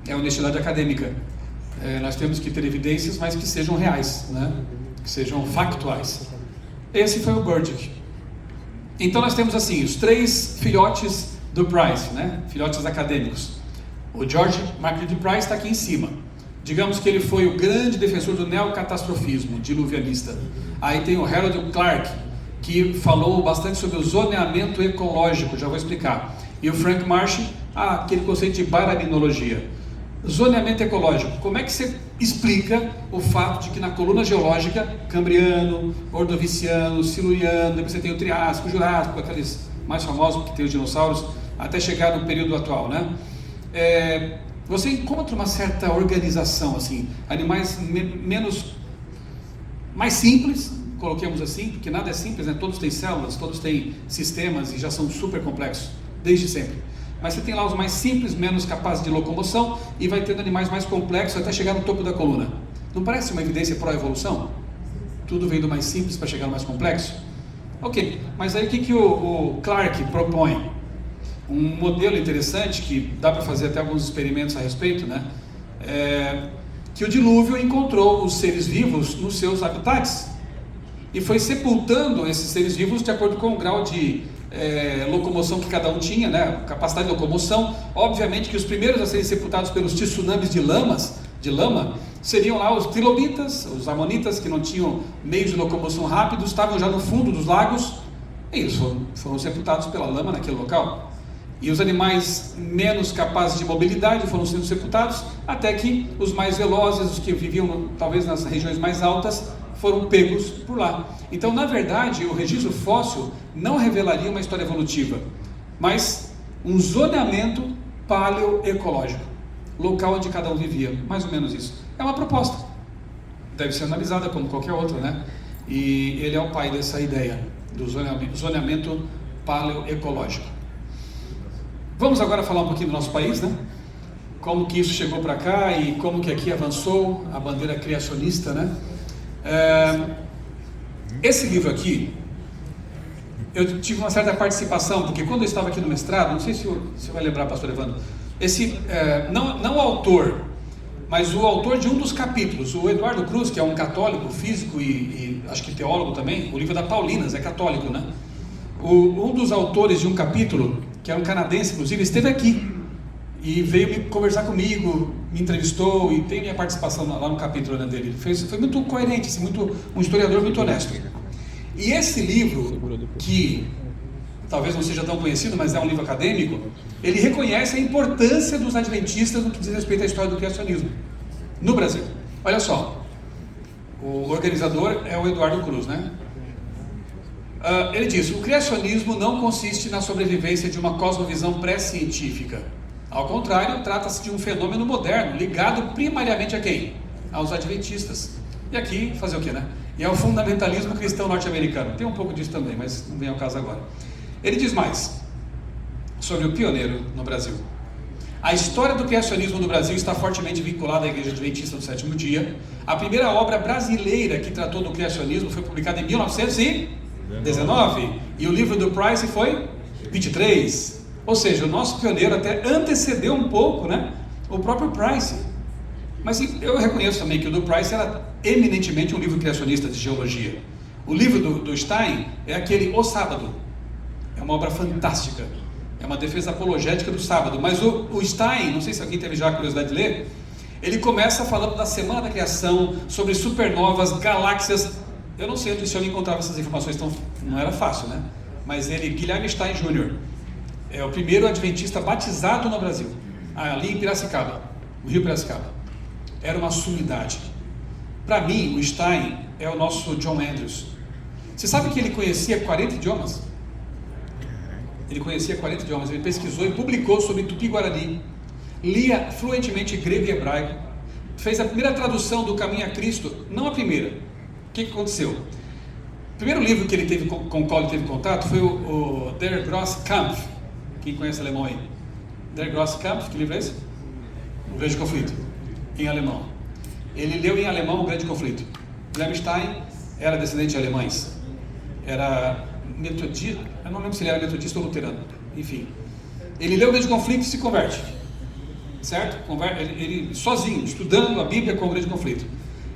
é a honestidade acadêmica. Nós temos que ter evidências, mas que sejam reais, né? Que sejam factuais. Esse foi o Burdick. Então nós temos assim, os 3 filhotes do Price, né? Filhotes acadêmicos. O George MacReady Price está aqui em cima. Digamos que ele foi o grande defensor do neocatastrofismo diluvianista. Aí tem o Harold Clarke, que falou bastante sobre o zoneamento ecológico, já vou explicar. E o Frank Marsh, aquele conceito de baraminologia. Zoneamento ecológico, como é que você explica o fato de que na coluna geológica, Cambriano, Ordoviciano, Siluriano, depois você tem o Triássico, o Jurássico, aqueles mais famosos que tem os dinossauros, até chegar no período atual, né? Você encontra uma certa organização, assim, animais mais simples, coloquemos assim, porque nada é simples, né? Todos têm células, todos têm sistemas e já são super complexos, desde sempre. Mas você tem lá os mais simples, menos capazes de locomoção, e vai tendo animais mais complexos até chegar no topo da coluna. Não parece uma evidência pró-evolução? Tudo vem do mais simples para chegar no mais complexo? Ok, mas aí o que o Clarke propõe? Um modelo interessante, que dá para fazer até alguns experimentos a respeito, né? Que o dilúvio encontrou os seres vivos nos seus habitats, e foi sepultando esses seres vivos de acordo com o grau de locomoção que cada um tinha, né? Capacidade de locomoção. Obviamente que os primeiros a serem sepultados pelos tsunamis de lama seriam lá os trilobitas, os amonitas, que não tinham meios de locomoção rápidos, estavam já no fundo dos lagos, e eles foram sepultados pela lama naquele local. E os animais menos capazes de mobilidade foram sendo sepultados, até que os mais velozes, os que viviam talvez nas regiões mais altas, foram pegos por lá. Então, na verdade, o registro fóssil não revelaria uma história evolutiva, mas um zoneamento paleoecológico, local onde cada um vivia, mais ou menos isso. É uma proposta, deve ser analisada como qualquer outra, né? E ele é o pai dessa ideia do zoneamento paleoecológico. Vamos agora falar um pouquinho do nosso país, né? Como que isso chegou para cá e como que aqui avançou a bandeira criacionista, né? Esse livro aqui, eu tive uma certa participação, porque quando eu estava aqui no mestrado, não sei se você vai lembrar, pastor Evandro, não o autor, mas o autor de um dos capítulos, o Eduardo Cruz, que é um católico, físico e acho que teólogo também, o livro da Paulinas, é católico, né? Um dos autores de um capítulo, que é um canadense, inclusive, esteve aqui e veio me conversar comigo, me entrevistou, e tem minha participação lá no capítulo, né, dele. Foi muito coerente, assim, um historiador muito honesto. E esse livro, que talvez não seja tão conhecido, mas é um livro acadêmico, ele reconhece a importância dos adventistas no que diz respeito à história do criacionismo no Brasil. Olha só, o organizador é o Eduardo Cruz, né? Ele diz: o criacionismo não consiste na sobrevivência de uma cosmovisão pré-científica. Ao contrário, trata-se de um fenômeno moderno, ligado primariamente a quem? Aos adventistas. E aqui, fazer o quê, né? E ao fundamentalismo cristão norte-americano. Tem um pouco disso também, mas não vem ao caso agora. Ele diz mais sobre o pioneiro no Brasil. A história do criacionismo no Brasil está fortemente vinculada à Igreja Adventista do Sétimo Dia. A primeira obra brasileira que tratou do criacionismo foi publicada em 1919. E o livro do Price foi 23. Ou seja, o nosso pioneiro até antecedeu um pouco, né, o próprio Price. Mas eu reconheço também que o do Price era eminentemente um livro criacionista de geologia. O livro do Stein é aquele O Sábado. É uma obra fantástica. É uma defesa apologética do sábado. Mas o Stein, não sei se alguém teve já a curiosidade de ler, ele começa falando da semana da criação, sobre supernovas, galáxias. Eu não sei onde esse homem encontrava essas informações, então não era fácil, né? Mas Guilherme Stein Jr., é o primeiro adventista batizado no Brasil, ali em Piracicaba, no Rio Piracicaba. Era uma sumidade. Para mim, o Stein é o nosso John Andrews. Você sabe que ele conhecia 40 idiomas? Ele conhecia 40 idiomas, ele pesquisou e publicou sobre Tupi-Guarani, lia fluentemente grego e hebraico, fez a primeira tradução do Caminho a Cristo, não a primeira. O que aconteceu? O primeiro livro que ele teve, com o qual ele teve contato foi o Der grosse Kampf. Quem conhece alemão aí? Der grosse Kampf, que livro é esse? O Grande Conflito, em alemão. Ele leu em alemão O Grande Conflito. Wilhelm Stein era descendente de alemães. Era metodista, eu não lembro se ele era metodista ou luterano. Enfim, ele leu O Grande Conflito e se converte. certo? Ele sozinho, estudando a Bíblia com o grande conflito.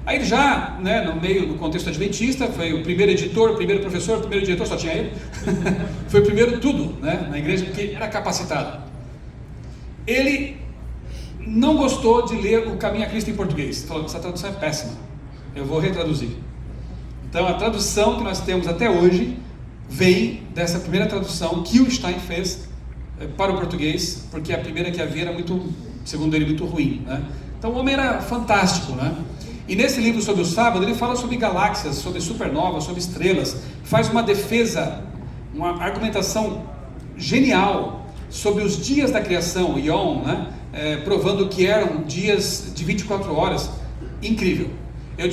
Aí ele já, né, no contexto adventista, foi o primeiro editor, o primeiro professor, o primeiro diretor, só tinha ele. Foi o primeiro tudo, né, na igreja, porque era capacitado. Ele não gostou de ler o Caminho a Cristo em português. Falou: essa tradução é péssima, eu vou retraduzir. Então a tradução que nós temos até hoje vem dessa primeira tradução que o Stein fez para o português, porque a primeira que havia era muito, segundo ele, muito ruim, né? Então o homem era fantástico, né? E nesse livro sobre o sábado, ele fala sobre galáxias, sobre supernovas, sobre estrelas, faz uma defesa, uma argumentação genial sobre os dias da criação, Ion, né? Provando que eram dias de 24 horas, incrível. Eu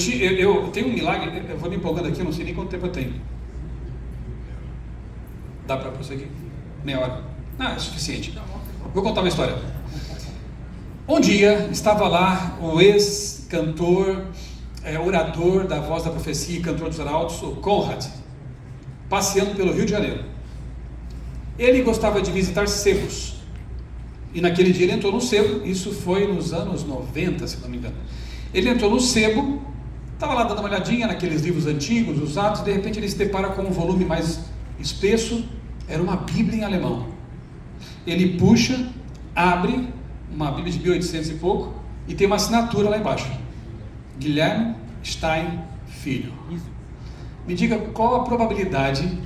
tenho um milagre, eu vou me empolgando aqui, eu não sei nem quanto tempo eu tenho. Dá para prosseguir? Meia hora? Não, é suficiente. Vou contar uma história. Um dia estava lá o ex-cantor, orador da Voz da Profecia e cantor dos Arautos, o Conrad, passeando pelo Rio de Janeiro. Ele gostava de visitar sebos. E naquele dia ele entrou no sebo, isso foi nos anos 90, se não me engano. Ele entrou no sebo, estava lá dando uma olhadinha naqueles livros antigos, usados, de repente ele se depara com um volume mais espesso, era uma Bíblia em alemão. Ele puxa, abre, uma Bíblia de 1800 e pouco, e tem uma assinatura lá embaixo: Guilherme Stein Filho. Me diga qual a probabilidade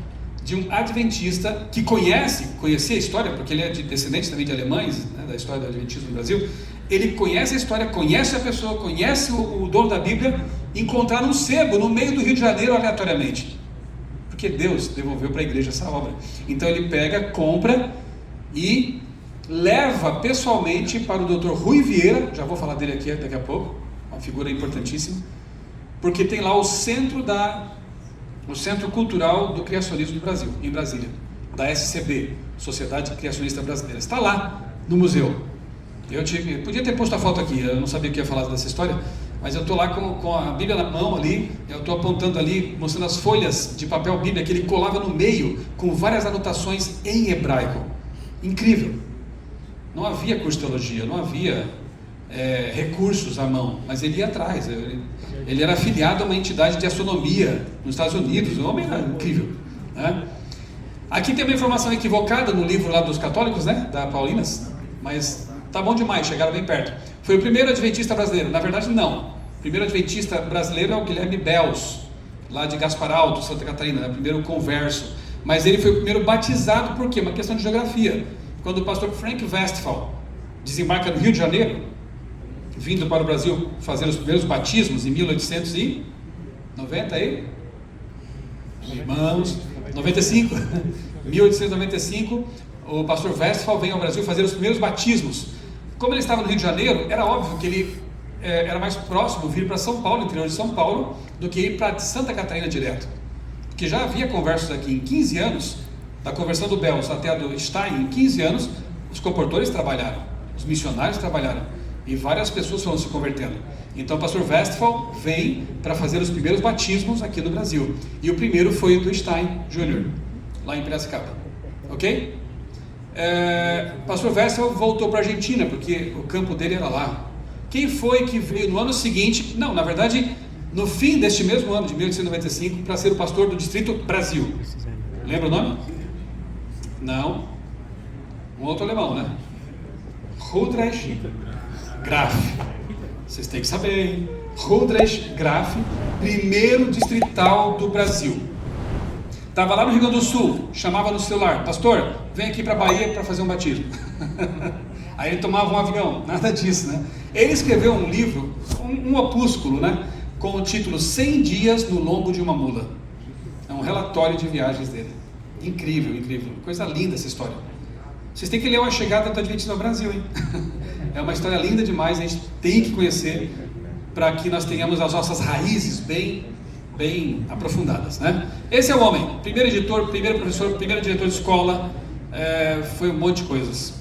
de um adventista que conhecia a história, porque ele é descendente também de alemães, né, da história do adventismo no Brasil, ele conhece a história, conhece a pessoa, conhece o dono da Bíblia, encontrar um sebo no meio do Rio de Janeiro aleatoriamente, porque Deus devolveu para a igreja essa obra. Então ele pega, compra e leva pessoalmente para o Dr. Rui Vieira, já vou falar dele aqui daqui a pouco, uma figura importantíssima, porque tem lá o centro cultural do criacionismo do Brasil, em Brasília, da SCB, Sociedade Criacionista Brasileira, está lá no museu. Eu podia ter posto a foto aqui, eu não sabia que ia falar dessa história, mas eu estou lá com a Bíblia na mão ali, eu estou apontando ali, mostrando as folhas de papel Bíblia que ele colava no meio, com várias anotações em hebraico. Incrível. Não havia curso de teologia, não havia recursos à mão, mas ele ia atrás. Ele era afiliado a uma entidade de astronomia nos Estados Unidos. O homem era incrível, né? Aqui tem uma informação equivocada no livro lá dos católicos, né, da Paulinas, mas tá bom demais, chegaram bem perto. Foi o primeiro adventista brasileiro. Na verdade, não. O primeiro adventista brasileiro é o Guilherme Bels, lá de Gaspar Alto, Santa Catarina, né? O primeiro converso. Mas ele foi o primeiro batizado. Por quê? Uma questão de geografia. Quando o pastor Frank Westphal desembarca no Rio de Janeiro, vindo para o Brasil fazer os primeiros batismos em 1890 aí, irmãos, 95, 1895, o pastor Westphal vem ao Brasil fazer os primeiros batismos. Como ele estava no Rio de Janeiro, era óbvio que ele era mais próximo vir para São Paulo, interior de São Paulo, do que ir para Santa Catarina direto, porque já havia conversos aqui em 15 anos, da conversão do Bels até a do Stein, em 15 anos, os comportores trabalharam, os missionários trabalharam, e várias pessoas foram se convertendo. Então o pastor Westphal vem para fazer os primeiros batismos aqui no Brasil, e o primeiro foi o do Stein Jr., lá em Piracicaba, ok? Pastor Westphal voltou para a Argentina, porque o campo dele era lá. Quem foi que veio no ano seguinte, não, na verdade, no fim deste mesmo ano, de 1895, para ser o pastor do Distrito Brasil? Lembra o nome? Não. Um outro alemão, né? Rudolf Graf. Vocês têm que saber, hein? Rudolf Graf, primeiro distrital do Brasil. Estava lá no Rio Grande do Sul, chamava no celular: pastor, vem aqui para a Bahia para fazer um batismo. Aí ele tomava um avião, nada disso, né? Ele escreveu um livro, um opúsculo, né? Com o título 100 Dias no Lombo de uma Mula. É um relatório de viagens dele. Incrível, incrível. Coisa linda essa história. Vocês têm que ler A Chegada do Adventismo no Brasil, hein? É uma história linda demais, a gente tem que conhecer para que nós tenhamos as nossas raízes bem aprofundadas, né? Esse é o homem, primeiro editor, primeiro professor, primeiro diretor de escola, foi um monte de coisas.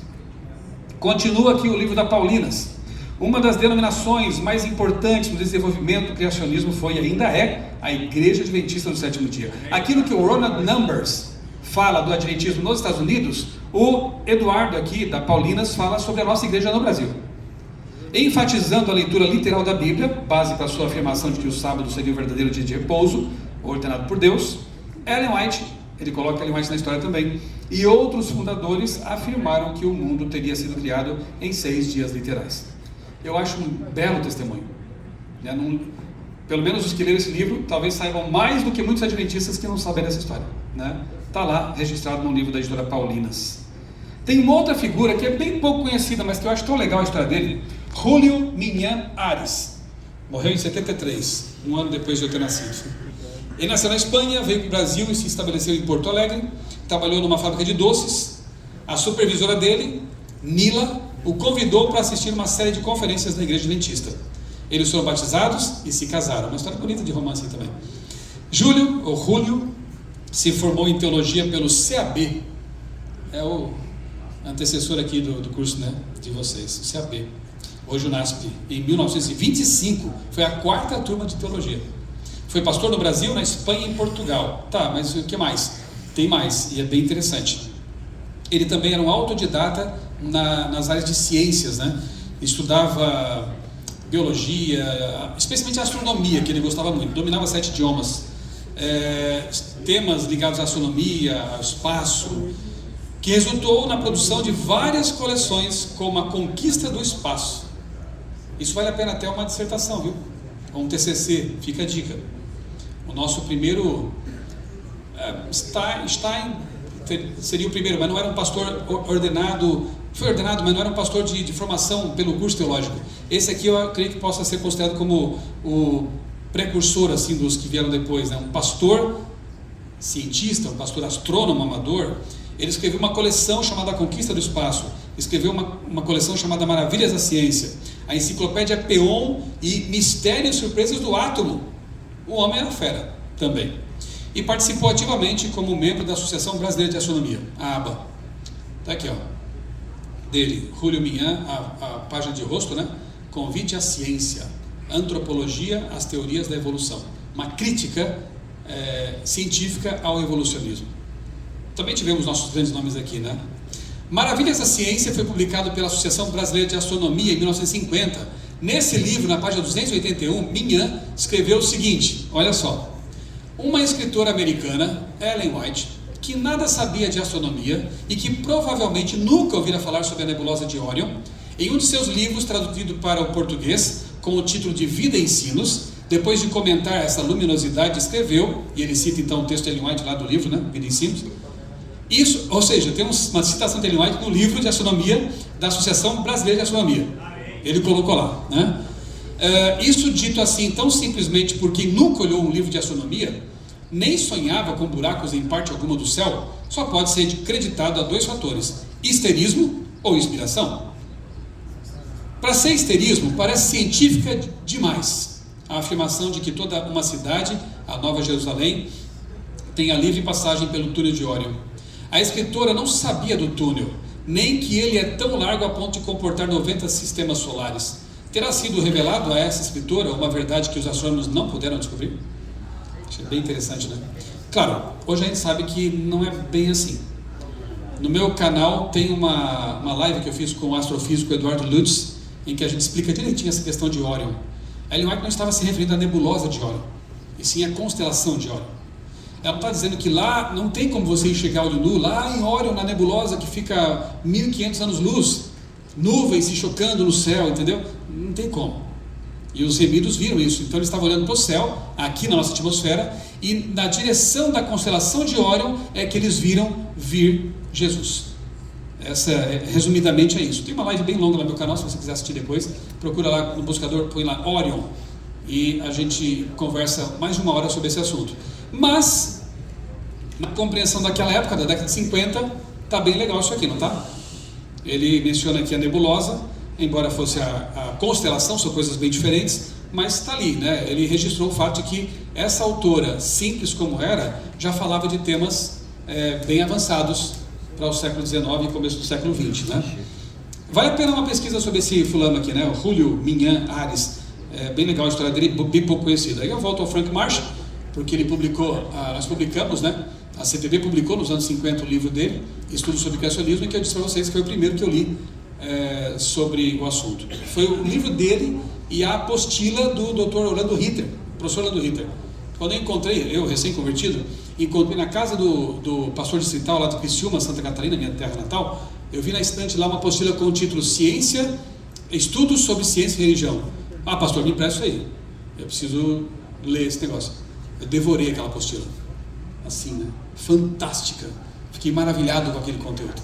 Continua aqui o livro da Paulinas. Uma das denominações mais importantes no desenvolvimento do criacionismo foi e ainda é a Igreja Adventista do Sétimo Dia. Aquilo que o Ronald Numbers fala do adventismo nos Estados Unidos, o Eduardo aqui da Paulinas fala sobre a nossa igreja no Brasil. enfatizando a leitura literal da Bíblia, base para a sua afirmação de que o sábado seria o verdadeiro dia de repouso, ordenado por Deus. Ellen White, ele coloca Ellen White na história também, e outros fundadores afirmaram que o mundo teria sido criado em 6 dias literais. Eu acho um belo testemunho, né? Pelo menos os que leram esse livro talvez saibam mais do que muitos adventistas que não sabem dessa história, né? Está lá registrado no livro da editora Paulinas. Tem uma outra figura que é bem pouco conhecida, mas que eu acho tão legal a história dele, Julio Minhan Ares. Morreu em 73, um ano depois de eu ter nascido. Ele nasceu na Espanha, veio para o Brasil e se estabeleceu em Porto Alegre, trabalhou numa fábrica de doces. A supervisora dele, Nila, o convidou para assistir uma série de conferências na igreja adventista. Eles foram batizados e se casaram. Uma história bonita de romance também. Julio, se formou em teologia pelo CAB. É o antecessor aqui do curso, né, de vocês, o CAB. Hoje o NASP. Em 1925, foi a 4ª turma de teologia. Foi pastor no Brasil, na Espanha e em Portugal. Tá, mas o que mais? Tem mais, e é bem interessante. Ele também era um autodidata nas áreas de ciências, né? Estudava biologia, especialmente astronomia, que ele gostava muito. Dominava 7 idiomas. Temas ligados à astronomia, ao espaço, que resultou na produção de várias coleções, como A Conquista do Espaço. Isso vale a pena até uma dissertação, viu? Ou um TCC, fica a dica. O nosso primeiro seria o primeiro, mas não era um pastor ordenado, foi ordenado, mas não era um pastor de formação pelo curso teológico. Esse aqui eu creio que possa ser considerado como o precursor assim, dos que vieram depois, né? Um pastor cientista, um pastor astrônomo amador. Ele escreveu uma coleção chamada A Conquista do Espaço, escreveu uma coleção chamada Maravilhas da Ciência, a Enciclopédia Peon e Mistérios e Surpresas do Átomo. O homem era fera também. E participou ativamente como membro da Associação Brasileira de Astronomia, a ABA. Está aqui, ó, dele, Julio Minhan, a página de rosto, né? Convite à Ciência, Antropologia, as Teorias da Evolução. Uma crítica científica ao evolucionismo. Também tivemos nossos grandes nomes aqui, né? Maravilhas da Ciência foi publicado pela Associação Brasileira de Astronomia em 1950. Nesse livro, na página 281, Minhan escreveu o seguinte, olha só. Uma escritora americana, Ellen White, que nada sabia de astronomia e que provavelmente nunca ouvira falar sobre a nebulosa de Órion, em um de seus livros traduzido para o português, com o título de Vida e Ensinos, depois de comentar essa luminosidade, escreveu, e ele cita então o texto de Ellen White lá do livro, né, Vida e Ensinos. Isso, ou seja, tem uma citação de Ellen White no livro de astronomia da Associação Brasileira de Astronomia. Ele colocou lá, né? Isso dito assim, tão simplesmente porque nunca olhou um livro de astronomia, nem sonhava com buracos em parte alguma do céu, só pode ser creditado a 2 fatores: histerismo ou inspiração. Para ser histerismo, parece científica demais a afirmação de que toda uma cidade, a Nova Jerusalém, tem a livre passagem pelo túnel de Órion. A escritora não sabia do túnel, nem que ele é tão largo a ponto de comportar 90 sistemas solares. Terá sido revelado a essa escritora uma verdade que os astrônomos não puderam descobrir? Achei bem interessante, né? Claro, hoje a gente sabe que não é bem assim. No meu canal tem uma live que eu fiz com o astrofísico Eduardo Lutz, em que a gente explica direitinho essa questão de Órion. Ellen White não estava se referindo à nebulosa de Órion, e sim à constelação de Órion. Ela está dizendo que lá não tem como você enxergar olho nu, lá em Órion, na nebulosa que fica 1500 anos-luz, nuvens se chocando no céu, entendeu? Não tem como. E os remidos viram isso, então eles estavam olhando para o céu, aqui na nossa atmosfera, e na direção da constelação de Órion é que eles viram vir Jesus. Resumidamente é isso. Tem uma live bem longa no meu canal, se você quiser assistir depois, procura lá no buscador, põe lá Órion, e a gente conversa mais de 1 hora sobre esse assunto. Mas, na compreensão daquela época, da década de 50, tá bem legal isso aqui, não tá? Ele menciona aqui a nebulosa, embora fosse a constelação, são coisas bem diferentes, mas está ali, né? Ele registrou o fato de que essa autora, simples como era, já falava de temas bem avançados para o século XIX e começo do século XX, né? Vale a pena uma pesquisa sobre esse fulano aqui, né? O Julio Minhan Ares. É bem legal a história dele, bem pouco conhecida. Aí eu volto ao Frank Marsh, porque ele publicou, nós publicamos, né? A CTB publicou nos anos 50 o livro dele, Estudo sobre Criacionismo, e que eu disse para vocês que foi o primeiro que eu li sobre o assunto. Foi o livro dele e a apostila do Dr. Orlando Ritter, professor Orlando Ritter. Quando eu encontrei, eu recém-convertido, encontrei na casa do pastor distrital lá de Criciúma, Santa Catarina, minha terra natal, eu vi na estante lá uma apostila com o título Estudos sobre Ciência e Religião. Ah, pastor, me empresta isso aí. Eu preciso ler esse negócio. Eu devorei aquela apostila. Assim, né? Fantástica. Fiquei maravilhado com aquele conteúdo.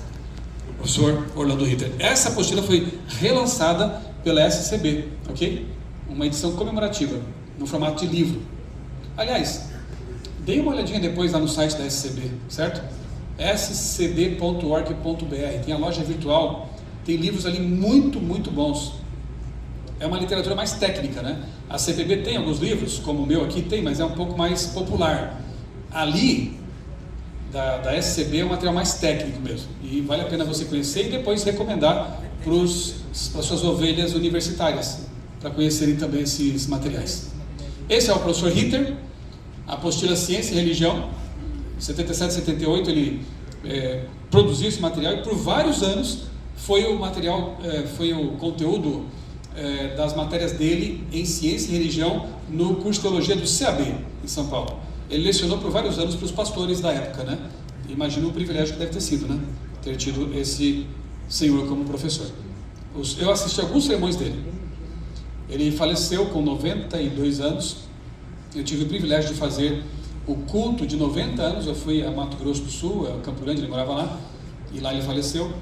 Professor Orlando Ritter. Essa apostila foi relançada pela SCB, ok? Uma edição comemorativa, no formato de livro. Aliás, dei uma olhadinha depois lá no site da SCB, certo? scb.org.br. Tem a loja virtual, tem livros ali muito, muito bons. É uma literatura mais técnica, né? A CPB tem alguns livros, como o meu aqui tem, mas é um pouco mais popular. Ali, da SCB, é um material mais técnico mesmo. E vale a pena você conhecer e depois recomendar para as suas ovelhas universitárias, para conhecerem também esses materiais. Esse é o professor Ritter, a apostila Ciência e Religião, 77, 78, ele produziu esse material e por vários anos foi o material, foi o conteúdo das matérias dele em Ciência e Religião no curso de Teologia do CAB, em São Paulo. Ele lecionou por vários anos para os pastores da época, né? Imagina o privilégio que deve ter sido, né? Ter tido esse senhor como professor. Eu assisti alguns sermões dele. Ele faleceu com 92 anos. Eu tive o privilégio de fazer o culto de 90 anos. Eu fui a Mato Grosso do Sul, a Campo Grande, ele morava lá, e lá ele faleceu.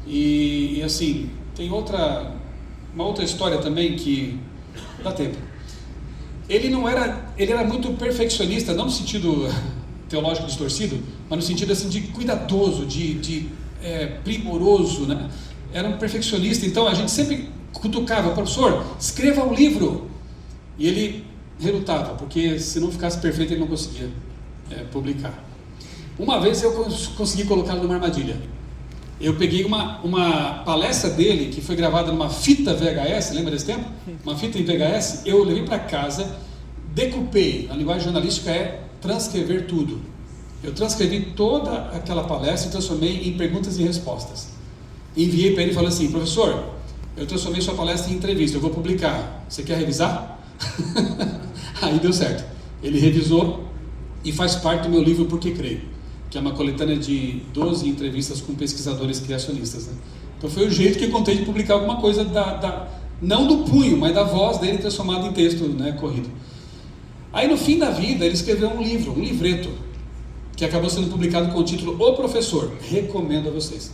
E assim, tem uma outra história também que dá tempo. Ele era muito perfeccionista, não no sentido teológico distorcido, mas no sentido assim de cuidadoso, de primoroso, né? Era um perfeccionista, então a gente sempre cutucava: professor, escreva um livro. E ele relutava, porque se não ficasse perfeito ele não conseguia publicar. Uma vez eu consegui colocá-lo numa armadilha. Eu peguei uma palestra dele, que foi gravada numa fita VHS, lembra desse tempo? Uma fita em VHS, eu levei para casa, decupei, a linguagem jornalística é transcrever tudo. Eu transcrevi toda aquela palestra e transformei em perguntas e respostas. Enviei para ele e falei assim: professor, eu transformei sua palestra em entrevista, eu vou publicar, você quer revisar? Aí deu certo. Ele revisou e faz parte do meu livro Porque Creio, que é uma coletânea de 12 entrevistas com pesquisadores criacionistas, né? Então foi o jeito que eu contei de publicar alguma coisa, não do punho, mas da voz dele transformada em texto, né, corrido. Aí no fim da vida ele escreveu um livro, um livreto, que acabou sendo publicado com o título O Professor. Recomendo a vocês.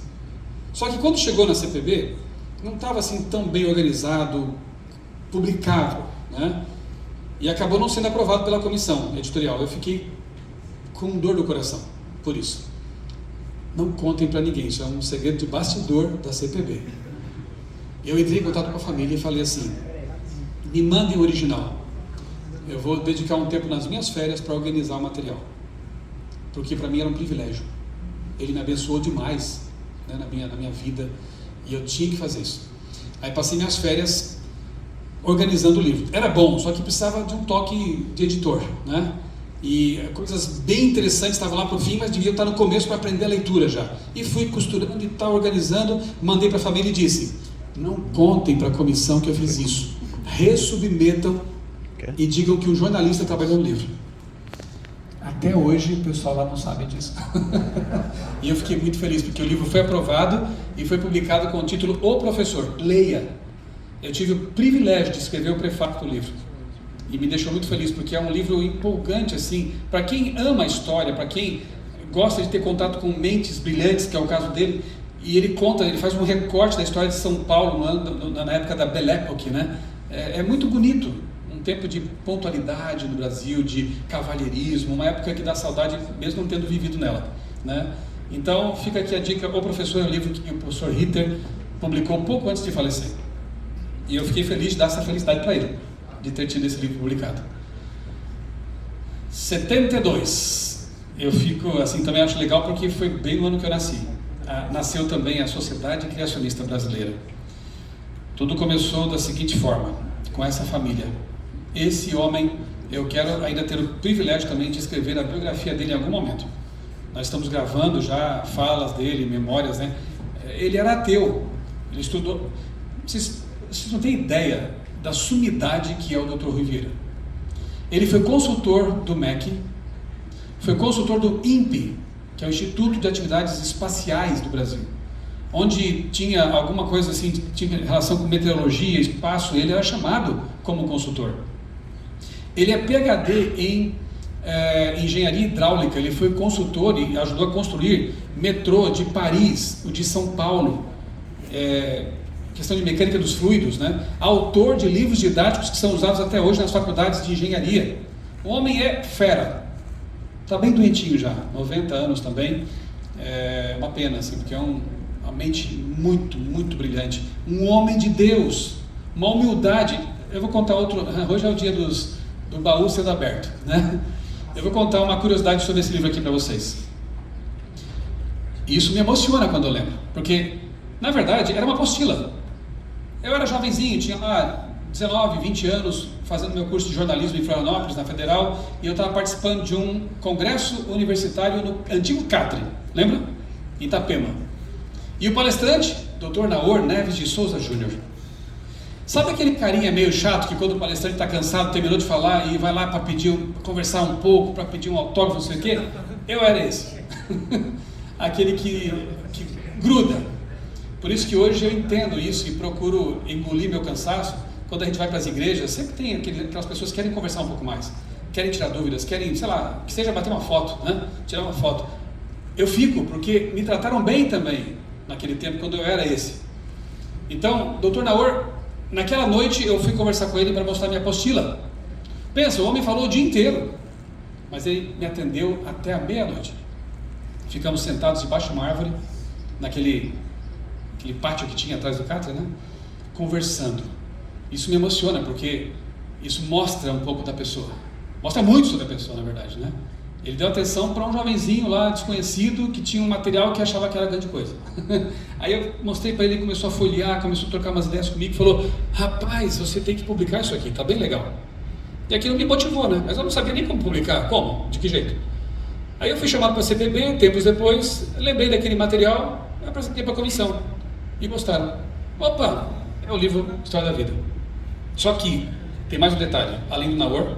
Só que quando chegou na CPB, não estava assim tão bem organizado, publicável, né? E acabou não sendo aprovado pela comissão editorial. Eu fiquei com dor no coração por isso. Não contem para ninguém, isso é um segredo de bastidor da CPB. Eu entrei em contato com a família e falei assim: me mandem o original. Eu vou dedicar um tempo nas minhas férias para organizar o material, porque para mim era um privilégio. Ele me abençoou demais, né, na minha vida, e eu tinha que fazer isso. Aí passei minhas férias organizando o livro. Era bom, só que precisava de um toque de editor, né? E coisas bem interessantes estavam lá para o fim, mas devia estar no começo para aprender a leitura já. E fui costurando e tal, organizando, mandei para a família e disse: não contem para a comissão que eu fiz isso. Ressubmetam e digam que um jornalista trabalhou no livro. Até hoje o pessoal lá não sabe disso. E eu fiquei muito feliz, porque o livro foi aprovado e foi publicado com o título O Professor. Leia. Eu tive o privilégio de escrever o prefácio do livro. E me deixou muito feliz, porque é um livro empolgante, assim, para quem ama a história, para quem gosta de ter contato com mentes brilhantes, que é o caso dele. E ele faz um recorte da história de São Paulo na época da Belle Époque, né? É muito bonito, um tempo de pontualidade no Brasil, de cavalheirismo, uma época que dá saudade, mesmo não tendo vivido nela, né? Então fica aqui a dica: O Professor é um livro que o professor Ritter publicou um pouco antes de falecer. E eu fiquei feliz de dar essa felicidade para ele, de ter tido esse livro publicado. 72. Eu fico assim, também acho legal, porque foi bem no ano que eu nasci. Nasceu também a Sociedade Criacionista Brasileira. Tudo começou da seguinte forma, com essa família. Esse homem, eu quero ainda ter o privilégio também de escrever a biografia dele em algum momento. Nós estamos gravando já falas dele, memórias, né? Ele era ateu, Ele estudou. Vocês não têm ideia da sumidade que é o Dr. Rui Vieira. Ele foi consultor do MEC, foi consultor do INPE, que é o Instituto de Atividades Espaciais do Brasil, onde tinha alguma coisa assim, tinha relação com meteorologia, espaço, ele era chamado como consultor. Ele é PhD em engenharia hidráulica, ele foi consultor e ajudou a construir metrô de Paris, o de São Paulo, questão de mecânica dos fluidos, né? Autor de livros didáticos que são usados até hoje nas faculdades de engenharia. O homem é fera, está bem doentinho já, 90 anos também, é uma pena, assim, porque é uma mente muito, muito brilhante, um homem de Deus, uma humildade. Eu vou contar outro, hoje é o dia do baú sendo aberto, né? Eu vou contar uma curiosidade sobre esse livro aqui para vocês. Isso me emociona quando eu lembro, porque, na verdade, era uma apostila. Eu era jovenzinho, tinha lá 19, 20 anos, fazendo meu curso de jornalismo em Florianópolis, na Federal, e eu estava participando de um congresso universitário no antigo Catre, lembra? Em Itapema. E o palestrante, Dr. Naor Neves de Souza Júnior. Sabe aquele carinha meio chato que quando o palestrante está cansado, terminou de falar e vai lá para conversar um pouco, para pedir um autógrafo, não sei o quê? Eu era esse. Aquele que gruda. Por isso que hoje eu entendo isso e procuro engolir meu cansaço. Quando a gente vai para as igrejas, sempre tem aquelas pessoas que querem conversar um pouco mais, querem tirar dúvidas, querem, sei lá, que seja bater uma foto, né? Tirar uma foto. Eu fico, porque me trataram bem também, naquele tempo, quando eu era esse. Então, Dr. Naor, naquela noite eu fui conversar com ele para mostrar minha apostila. Pensa, o homem falou o dia inteiro, mas ele me atendeu até a meia-noite. Ficamos sentados debaixo de uma árvore, naquele pátio que tinha atrás do Catre, né? Conversando. Isso me emociona, porque isso mostra um pouco da pessoa. Mostra muito sobre a pessoa, na verdade, né? Ele deu atenção para um jovenzinho lá, desconhecido, que tinha um material que achava que era grande coisa. Aí eu mostrei para ele, ele começou a folhear, começou a trocar umas ideias comigo, falou: rapaz, você tem que publicar isso aqui, tá bem legal. E aquilo me motivou, né? Mas eu não sabia nem como publicar, como, de que jeito. Aí eu fui chamado para a CPB, tempos depois, lembrei daquele material, apresentei para a comissão. E gostaram. Opa, é o livro História da Vida. Só que tem mais um detalhe. Além do Naor,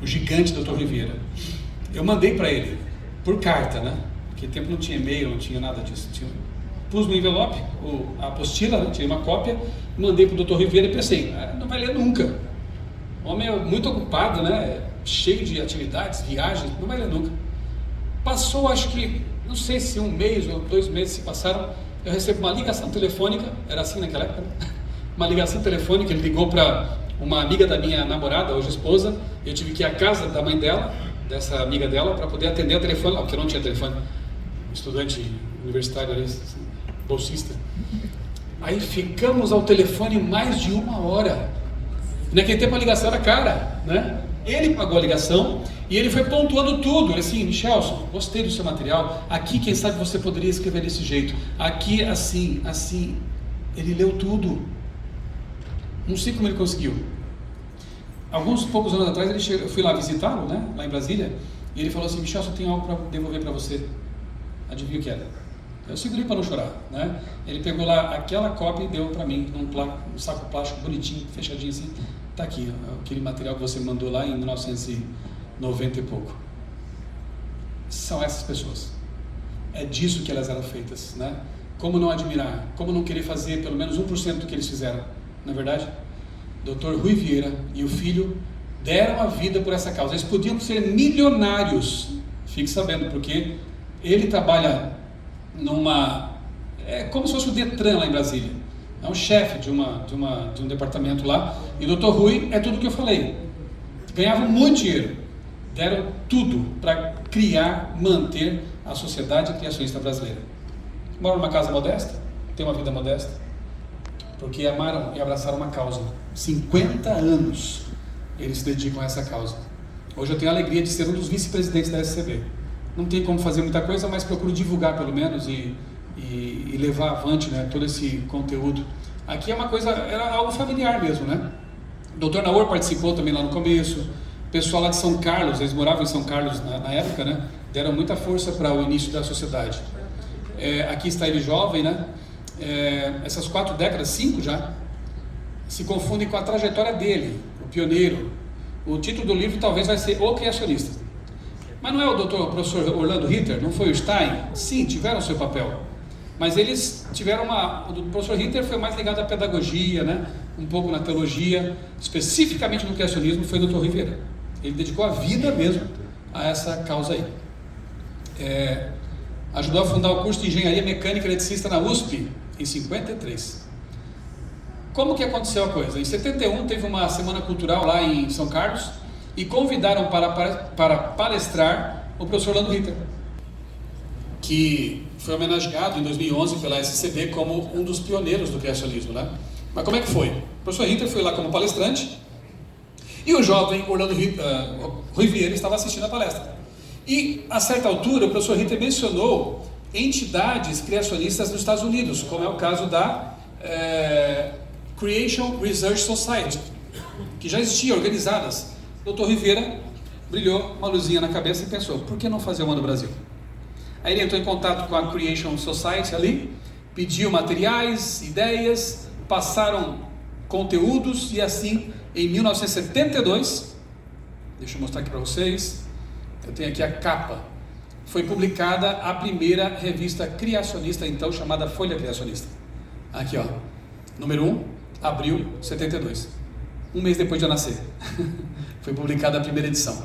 o gigante Dr. Rui Vieira, eu mandei para ele por carta, né? Naquele tempo não tinha e-mail, não tinha nada disso. Pus no envelope a apostila, né? Tirei uma cópia, mandei para o Dr. Rui Vieira e pensei: não vai ler nunca. O homem é muito ocupado, né? Cheio de atividades, viagens, não vai ler nunca. Passou, acho que, não sei se 1 mês ou 2 meses se passaram. Eu recebo uma ligação telefônica, era assim naquela época, né? Uma ligação telefônica, ele ligou para uma amiga da minha namorada, hoje esposa. Eu tive que ir à casa da mãe dela, dessa amiga dela, para poder atender o telefone, porque eu não tinha telefone, estudante universitário, assim, bolsista. Aí ficamos ao telefone mais de 1 hora. Naquele tempo a ligação era cara, né? Ele pagou a ligação e ele foi pontuando tudo. Ele assim: Michelson, gostei do seu material. Aqui, quem sabe você poderia escrever desse jeito. Aqui, assim, assim. Ele leu tudo. Não sei como ele conseguiu. Alguns poucos anos atrás, eu fui lá visitá-lo, né? Lá em Brasília. E ele falou assim: Michelson, eu tenho algo para devolver para você. Adivinha o que era? Eu segurei para não chorar, né? Ele pegou lá aquela cópia e deu para mim num saco plástico bonitinho, fechadinho assim. Está aqui, ó, aquele material que você mandou lá em 1990 e pouco. São essas pessoas. É disso que elas eram feitas, né? Como não admirar? Como não querer fazer pelo menos 1% do que eles fizeram? Não é verdade? Dr. Rui Vieira e o filho deram a vida por essa causa. Eles podiam ser milionários, fique sabendo, porque ele trabalha é como se fosse o Detran lá em Brasília. É um chefe de um departamento lá. E o Dr. Rui é tudo o que eu falei. Ganhavam muito dinheiro. Deram tudo para criar, manter a sociedade criacionista brasileira. Moram numa casa modesta, têm uma vida modesta, porque amaram e abraçaram uma causa. 50 anos eles se dedicam a essa causa. Hoje eu tenho a alegria de ser um dos vice-presidentes da SCB. Não tem como fazer muita coisa, mas procuro divulgar pelo menos e levar avante, né, todo esse conteúdo. Aqui é uma coisa, era algo familiar mesmo, né? O Dr. Naor participou também lá no começo. O pessoal lá de São Carlos, eles moravam em São Carlos na época, né? Deram muita força para o início da sociedade. Aqui está ele jovem, né? essas 4 décadas, 5 já, se confundem com a trajetória dele, o pioneiro. O título do livro talvez vai ser O Criacionista. Mas não é o professor Orlando Ritter? Não foi o Stein? Sim, tiveram seu papel. Mas eles tiveram o professor Ritter foi mais ligado à pedagogia, né? Um pouco na teologia, especificamente no criacionismo, foi o Dr. Rivera. Ele dedicou a vida mesmo a essa causa aí. Ajudou a fundar o curso de Engenharia Mecânica Eletricista na USP, em 53. Como que aconteceu a coisa? Em 71 teve uma semana cultural lá em São Carlos e convidaram para palestrar o professor Orlando Ritter, que foi homenageado em 2011 pela SCB como um dos pioneiros do criacionismo, né? Mas como é que foi? O professor Ritter foi lá como palestrante e o jovem Orlando Rui Vieira estava assistindo a palestra. E, a certa altura, o professor Ritter mencionou entidades criacionistas nos Estados Unidos, como é o caso da Creation Research Society, que já existia, organizadas. O Dr. Rivera brilhou uma luzinha na cabeça e pensou, por que não fazer uma no Brasil? Aí ele entrou em contato com a Creation Society ali, pediu materiais, ideias, passaram conteúdos e assim, em 1972, deixa eu mostrar aqui para vocês, eu tenho aqui a capa, foi publicada a primeira revista criacionista, então chamada Folha Criacionista. Aqui ó, número 1, abril 72, um mês depois de eu nascer, foi publicada a primeira edição.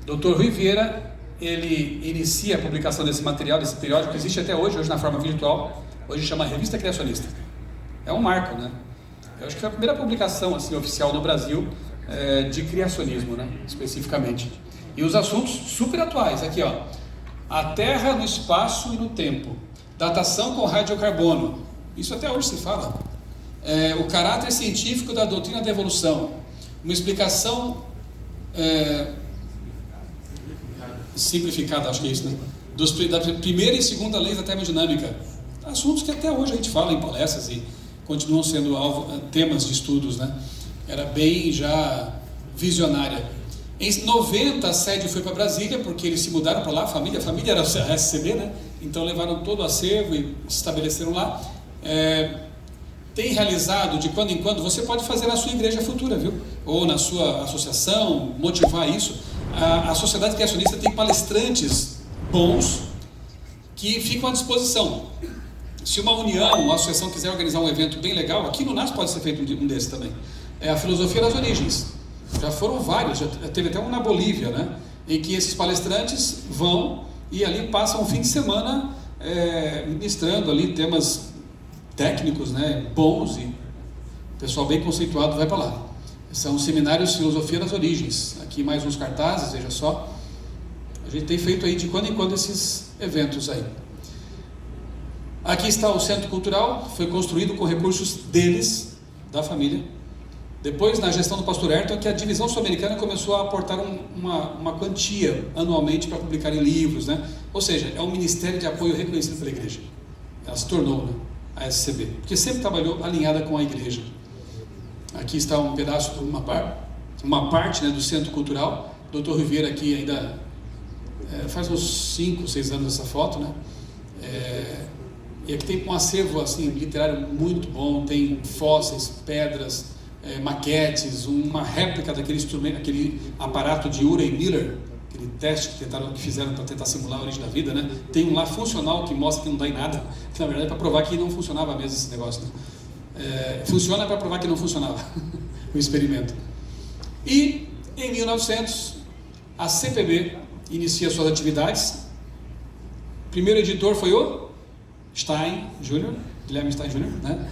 Dr. Rui Vieira, ele inicia a publicação desse material, desse periódico, que existe até hoje na forma virtual, hoje chama Revista Criacionista. É um marco, né? Eu acho que foi a primeira publicação assim, oficial no Brasil de criacionismo, né? Especificamente. E os assuntos super atuais, aqui ó, a Terra no espaço e no tempo, datação com radiocarbono, isso até hoje se fala, o caráter científico da doutrina da evolução, uma explicação simplificada, acho que é isso, né? Da primeira e segunda leis da termodinâmica, assuntos que até hoje a gente fala em palestras e continuam sendo temas de estudos, né? Era bem já visionária. Em 90 a sede foi para Brasília, porque eles se mudaram para lá, a família era a SCB, né? Então levaram todo o acervo e se estabeleceram lá. Tem realizado, de quando em quando, você pode fazer na sua igreja futura, viu? Ou na sua associação, motivar isso. A Sociedade Criacionista tem palestrantes bons que ficam à disposição. Se uma união, uma associação quiser organizar um evento bem legal, aqui no NAS pode ser feito um desses também. É a Filosofia das Origens. Já foram vários, já teve até um na Bolívia, né? Em que esses palestrantes vão e ali passam um fim de semana ministrando ali temas técnicos, né? Bons, e o pessoal bem conceituado vai para lá. São seminários Filosofia das Origens. Aqui mais uns cartazes, veja só. A gente tem feito aí de quando em quando esses eventos aí. Aqui está o Centro Cultural, foi construído com recursos deles, da família. Depois, na gestão do pastor Ayrton, que a divisão sul-americana começou a aportar uma quantia anualmente para publicar em livros, né? Ou seja, é um ministério de apoio reconhecido pela igreja. Ela se tornou, né, a SCB, porque sempre trabalhou alinhada com a igreja. Aqui está um pedaço de uma parte, né, do Centro Cultural. Dr. Rivera aqui ainda faz uns 5, 6 anos essa foto, né? E aqui tem um acervo assim, literário muito bom, tem fósseis, pedras, maquetes, uma réplica daquele instrumento, aquele aparato de Urey Miller, aquele teste que fizeram para tentar simular a origem da vida, né? Tem um lá funcional que mostra que não dá em nada, que na verdade é para provar que não funcionava mesmo esse negócio, né? Funciona para provar que não funcionava o experimento. E em 1900 a CPB inicia suas atividades. O primeiro editor foi o Stein Jr., Guilherme Stein Jr., né?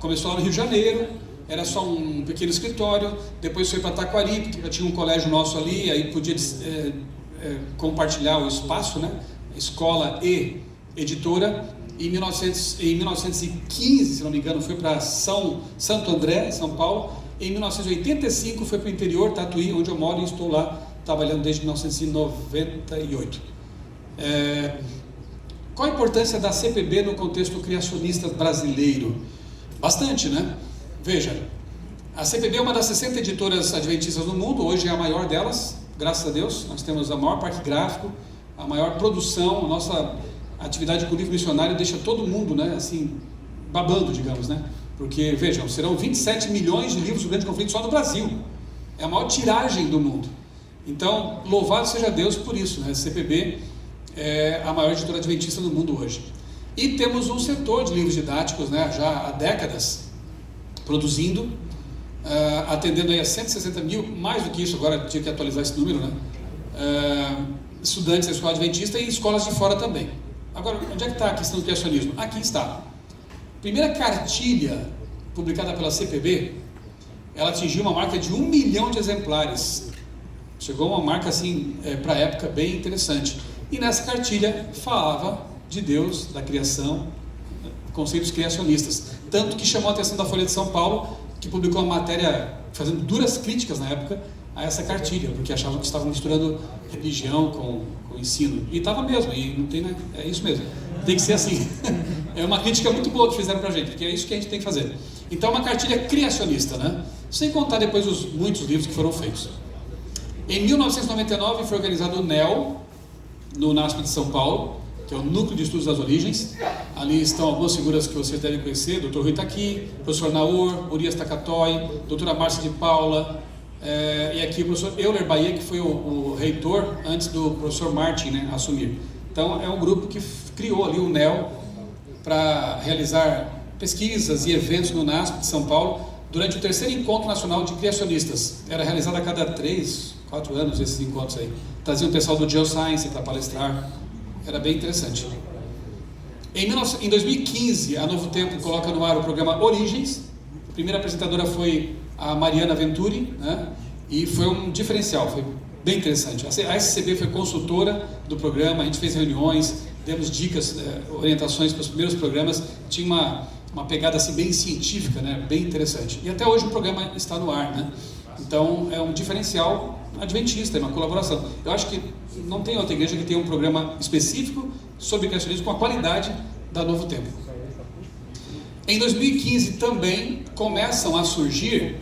Começou lá no Rio de Janeiro, era só um pequeno escritório, depois foi para Taquari, porque já tinha um colégio nosso ali, aí podia compartilhar o espaço, né? Escola e editora. Em 1915, se não me engano, foi para Santo André, São Paulo. Em 1985 foi para o interior, Tatuí, onde eu moro e estou lá trabalhando desde 1998. Qual a importância da CPB no contexto criacionista brasileiro? Bastante, né? Veja, a CPB é uma das 60 editoras adventistas do mundo, hoje é a maior delas, graças a Deus. Nós temos o maior parque gráfico, a maior produção, a atividade com o livro missionário deixa todo mundo, né, assim, babando, digamos, né? Porque, vejam, serão 27 milhões de livros do Grande Conflito só no Brasil. É a maior tiragem do mundo. Então, louvado seja Deus por isso, né? A CPB é a maior editora adventista do mundo hoje. E temos um setor de livros didáticos, né, já há décadas, produzindo, atendendo aí a 160 mil, mais do que isso, agora tinha que atualizar esse número, né? Estudantes da escola adventista e escolas de fora também. Agora, onde é que está a questão do criacionismo? Aqui está. Primeira cartilha publicada pela CPB, ela atingiu uma marca de 1 milhão de exemplares. Chegou a uma marca assim, para a época, bem interessante. E nessa cartilha falava de Deus, da criação, conceitos criacionistas. Tanto que chamou a atenção da Folha de São Paulo, que publicou uma matéria fazendo duras críticas na época a essa cartilha, porque achavam que estavam misturando religião com ensino. E estava mesmo, e não tem, né? É isso mesmo. Tem que ser assim. É uma crítica muito boa que fizeram pra gente, porque é isso que a gente tem que fazer. Então é uma cartilha criacionista, né? Sem contar depois os muitos livros que foram feitos. Em 1999 foi organizado o NEL, no NASP de São Paulo, que é o Núcleo de Estudos das Origens. Ali estão algumas figuras que vocês devem conhecer, Dr. Rui está aqui, professor Naor, Urias Takatoy, doutora Márcia de Paula, e aqui o professor Euler Bahia, que foi o reitor antes do professor Martin, né, assumir. Então é um grupo que criou ali o NEL para realizar pesquisas e eventos no NASP de São Paulo durante o terceiro Encontro Nacional de Criacionistas. Era realizado a cada 3, 4 anos esses encontros aí. Traziam o pessoal do Geoscience para palestrar. Era bem interessante. Em 2015, a Novo Tempo coloca no ar o programa Origens. A primeira apresentadora foi a Mariana Venturi, né? E foi um diferencial, foi bem interessante. A SCB foi consultora do programa, a gente fez reuniões, demos dicas, orientações para os primeiros programas. Tinha uma pegada assim, bem científica, né? Bem interessante. E até hoje o programa está no ar, né? Então é um diferencial adventista, é uma colaboração. Eu acho que não tem outra igreja que tenha um programa específico sobre criacionismo com a qualidade da Novo Tempo. Em 2015 também começam a surgir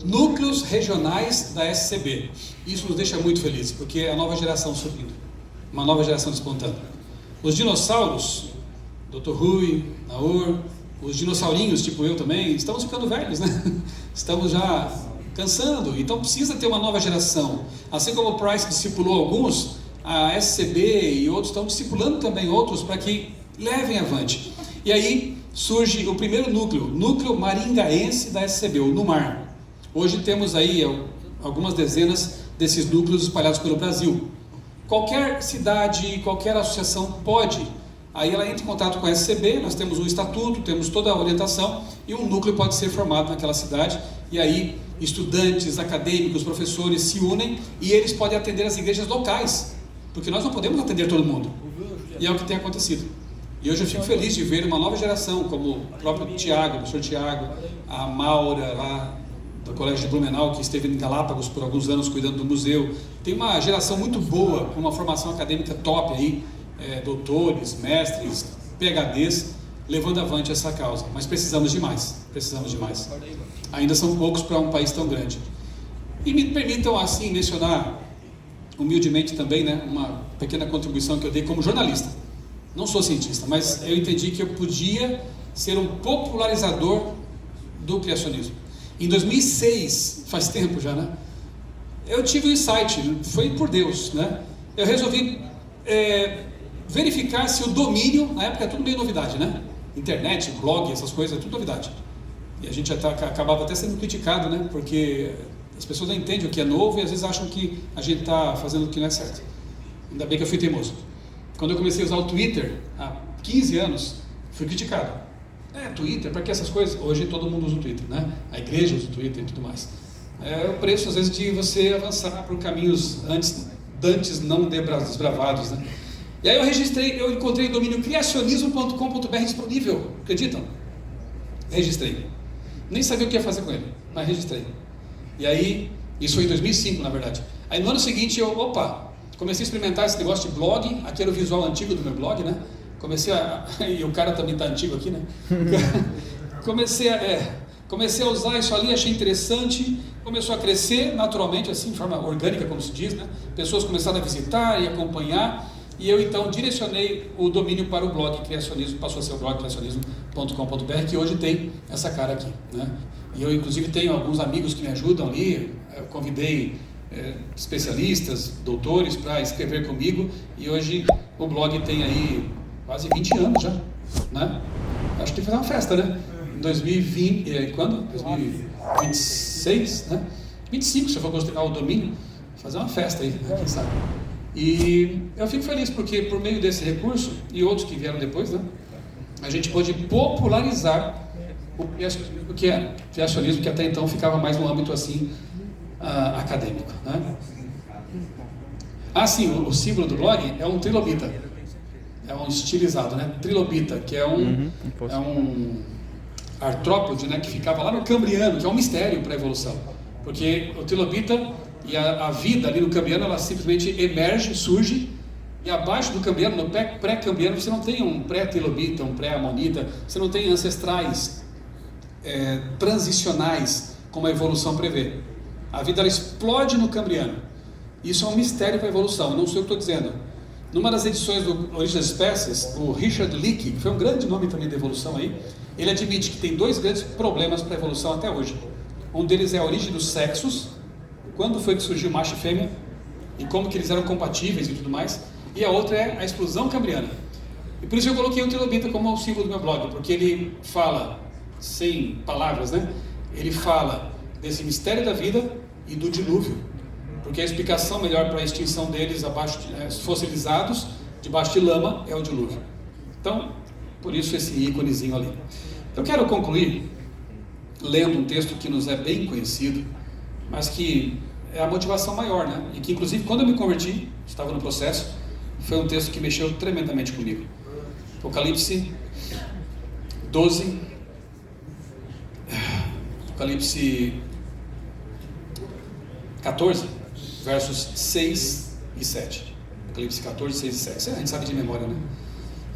núcleos regionais da SCB. Isso nos deixa muito felizes, porque é a nova geração subindo, uma nova geração despontando. Os dinossauros, Dr. Rui, Naor, os dinossaurinhos, tipo eu também, estamos ficando velhos, né? Estamos já cansando, então precisa ter uma nova geração. Assim como o Price discipulou alguns, a SCB e outros estão discipulando também outros para que levem avante. E aí surge o primeiro núcleo maringaense da SCB, o NUMAR. Hoje temos aí algumas dezenas desses núcleos espalhados pelo Brasil. Qualquer cidade, qualquer associação pode. Aí ela entra em contato com a SCB, nós temos um estatuto, temos toda a orientação e um núcleo pode ser formado naquela cidade. E aí estudantes, acadêmicos, professores se unem e eles podem atender as igrejas locais, porque nós não podemos atender todo mundo. E é o que tem acontecido. E hoje eu fico feliz de ver uma nova geração, como o próprio Tiago, o professor Tiago, a Maura lá do Colégio de Blumenau, que esteve em Galápagos por alguns anos cuidando do museu. Tem uma geração muito boa, com uma formação acadêmica top aí, doutores, mestres, PhDs, levando avante essa causa. Mas precisamos de mais, Ainda são poucos para um país tão grande. E me permitam assim mencionar, humildemente também, né, uma pequena contribuição que eu dei como jornalista. Não sou cientista, mas eu entendi que eu podia ser um popularizador do criacionismo. Em 2006, faz tempo já, né? Eu tive um insight, foi por Deus, né? Eu resolvi verificar se o domínio, na época é tudo meio novidade, né? Internet, blog, essas coisas, é tudo novidade. E a gente acabava até sendo criticado, né? Porque as pessoas não entendem o que é novo e às vezes acham que a gente está fazendo o que não é certo. Ainda bem que eu fui teimoso. Quando eu comecei a usar o Twitter, há 15 anos, fui criticado. Twitter, para que essas coisas? Hoje todo mundo usa o Twitter, né? A igreja usa o Twitter e tudo mais. É o preço, às vezes, de você avançar por caminhos dantes não desbravados, né? E aí eu encontrei o domínio criacionismo.com.br disponível, acreditam? Registrei. Nem sabia o que ia fazer com ele, mas registrei. E aí, isso foi em 2005, na verdade. Aí no ano seguinte comecei a experimentar esse negócio de blog. Aqui era o visual antigo do meu blog, né? E o cara também está antigo aqui, né? Comecei a usar isso ali, achei interessante, começou a crescer naturalmente, assim, de forma orgânica, como se diz, né? Pessoas começaram a visitar e acompanhar, e eu então direcionei o domínio para o blog Criacionismo, passou a ser o blog criacionismo.com.br, que hoje tem essa cara aqui, né? E eu inclusive tenho alguns amigos que me ajudam ali, eu convidei especialistas, doutores para escrever comigo, e hoje o blog tem aí quase 20 anos já, né? Acho que tem que fazer uma festa, né? Em 2020, quando? 2026, né? 25, se eu for considerar o domínio, fazer uma festa aí, né? Quem sabe? E eu fico feliz porque por meio desse recurso e outros que vieram depois, né, a gente pôde popularizar o que é criacionismo, que até então ficava mais no âmbito assim acadêmico, né? Sim, o símbolo do blog é um trilobita, é um estilizado, né? Trilobita, que é um artrópode, né, que ficava lá no Cambriano, que é um mistério para a evolução, porque o trilobita e a vida ali no Cambriano, ela simplesmente emerge, surge, e abaixo do Cambriano, no pré-Cambriano, você não tem um pré-trilobita, um pré-amonita, você não tem ancestrais transicionais, como a evolução prevê. A vida ela explode no Cambriano. Isso é um mistério para a evolução, não sou eu que estou dizendo. Numa das edições do Origem das Espécies, o Richard Leakey, que foi um grande nome também da evolução aí, ele admite que tem dois grandes problemas para a evolução até hoje. Um deles é a origem dos sexos, quando foi que surgiu macho e fêmea, e como que eles eram compatíveis e tudo mais, e a outra é a explosão cambriana. E por isso eu coloquei o trilobita como o símbolo do meu blog, porque ele fala, sem palavras, né? Ele fala desse mistério da vida e do dilúvio, porque a explicação melhor para a extinção deles abaixo fossilizados, debaixo de lama, é o dilúvio. Então, por isso esse íconezinho ali. Eu quero concluir lendo um texto que nos é bem conhecido, mas que é a motivação maior, né? E que inclusive quando eu me converti, estava no processo, foi um texto que mexeu tremendamente comigo. Apocalipse 12, Apocalipse 14, versos 6 e 7. Apocalipse 14, 6 e 7. A gente sabe de memória, né?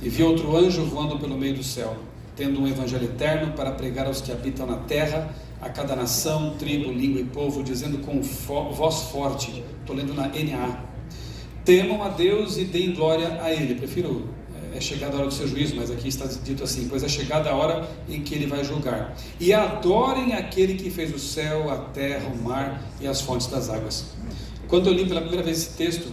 E vi outro anjo voando pelo meio do céu, tendo um evangelho eterno para pregar aos que habitam na terra, a cada nação, tribo, língua e povo, dizendo com voz forte, estou lendo na NA: temam a Deus e deem glória a Ele. Prefiro, é chegada a hora do seu juízo, mas aqui está dito assim: pois é chegada a hora em que Ele vai julgar. E adorem aquele que fez o céu, a terra, o mar e as fontes das águas. Quando eu li pela primeira vez esse texto,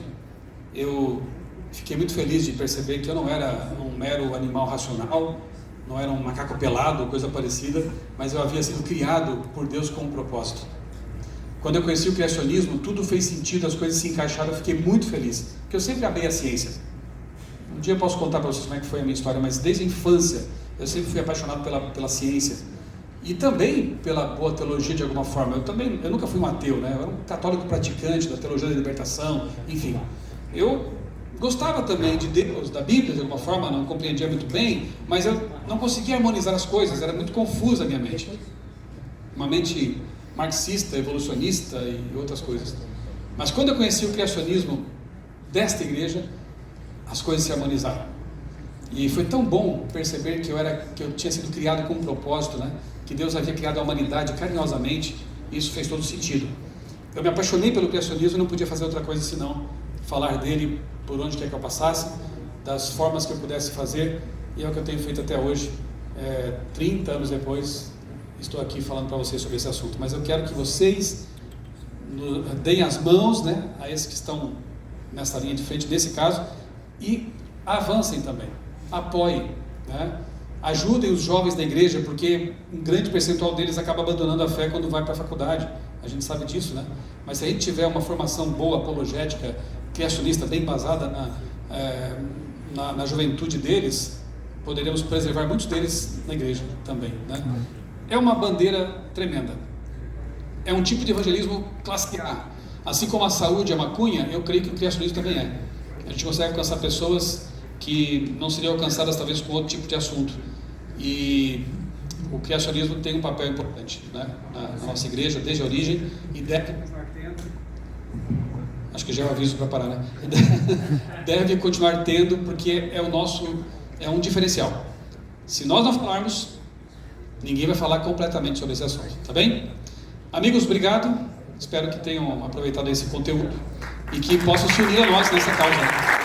eu fiquei muito feliz de perceber que eu não era um mero animal racional, não era um macaco pelado ou coisa parecida, mas eu havia sido criado por Deus com um propósito. Quando eu conheci o criacionismo, tudo fez sentido, as coisas se encaixaram, eu fiquei muito feliz, porque eu sempre amei a ciência. Um dia eu posso contar para vocês como é que foi a minha história, mas desde a infância eu sempre fui apaixonado pela ciência e também pela boa teologia de alguma forma. Eu nunca fui um ateu, né? Eu era um católico praticante da teologia da libertação, enfim. Eu gostava também de Deus, da Bíblia de alguma forma, não compreendia muito bem, mas eu não conseguia harmonizar as coisas, era muito confusa a minha mente. Uma mente marxista, evolucionista e outras coisas. Mas quando eu conheci o criacionismo desta igreja, as coisas se harmonizaram. E foi tão bom perceber que eu tinha sido criado com um propósito, né? Que Deus havia criado a humanidade carinhosamente, e isso fez todo sentido. Eu me apaixonei pelo criacionismo e não podia fazer outra coisa senão falar dele por onde quer que eu passasse, das formas que eu pudesse fazer, e é o que eu tenho feito até hoje. 30 anos depois, estou aqui falando para vocês sobre esse assunto, mas eu quero que vocês deem as mãos, né, a esses que estão nessa linha de frente, nesse caso, e avancem também, apoiem, né? Ajudem os jovens da igreja, porque um grande percentual deles acaba abandonando a fé quando vai para a faculdade, a gente sabe disso, né? Mas se a gente tiver uma formação boa, apologética, criacionista, bem basada na juventude deles, poderemos preservar muitos deles na igreja também, né? É uma bandeira tremenda, é um tipo de evangelismo classe A, assim como a saúde, a maconha, eu creio que o criacionismo também é. A gente consegue alcançar pessoas que não seriam alcançadas talvez com outro tipo de assunto, e o criacionismo tem um papel importante, né, na nossa igreja desde a origem, e deve continuar tendo, acho que já é um aviso para parar, né? Deve continuar tendo, porque é um diferencial. Se nós não falarmos, ninguém vai falar completamente sobre esse assunto, tá bem? Amigos, obrigado, espero que tenham aproveitado esse conteúdo e que possam se unir a nós nessa causa.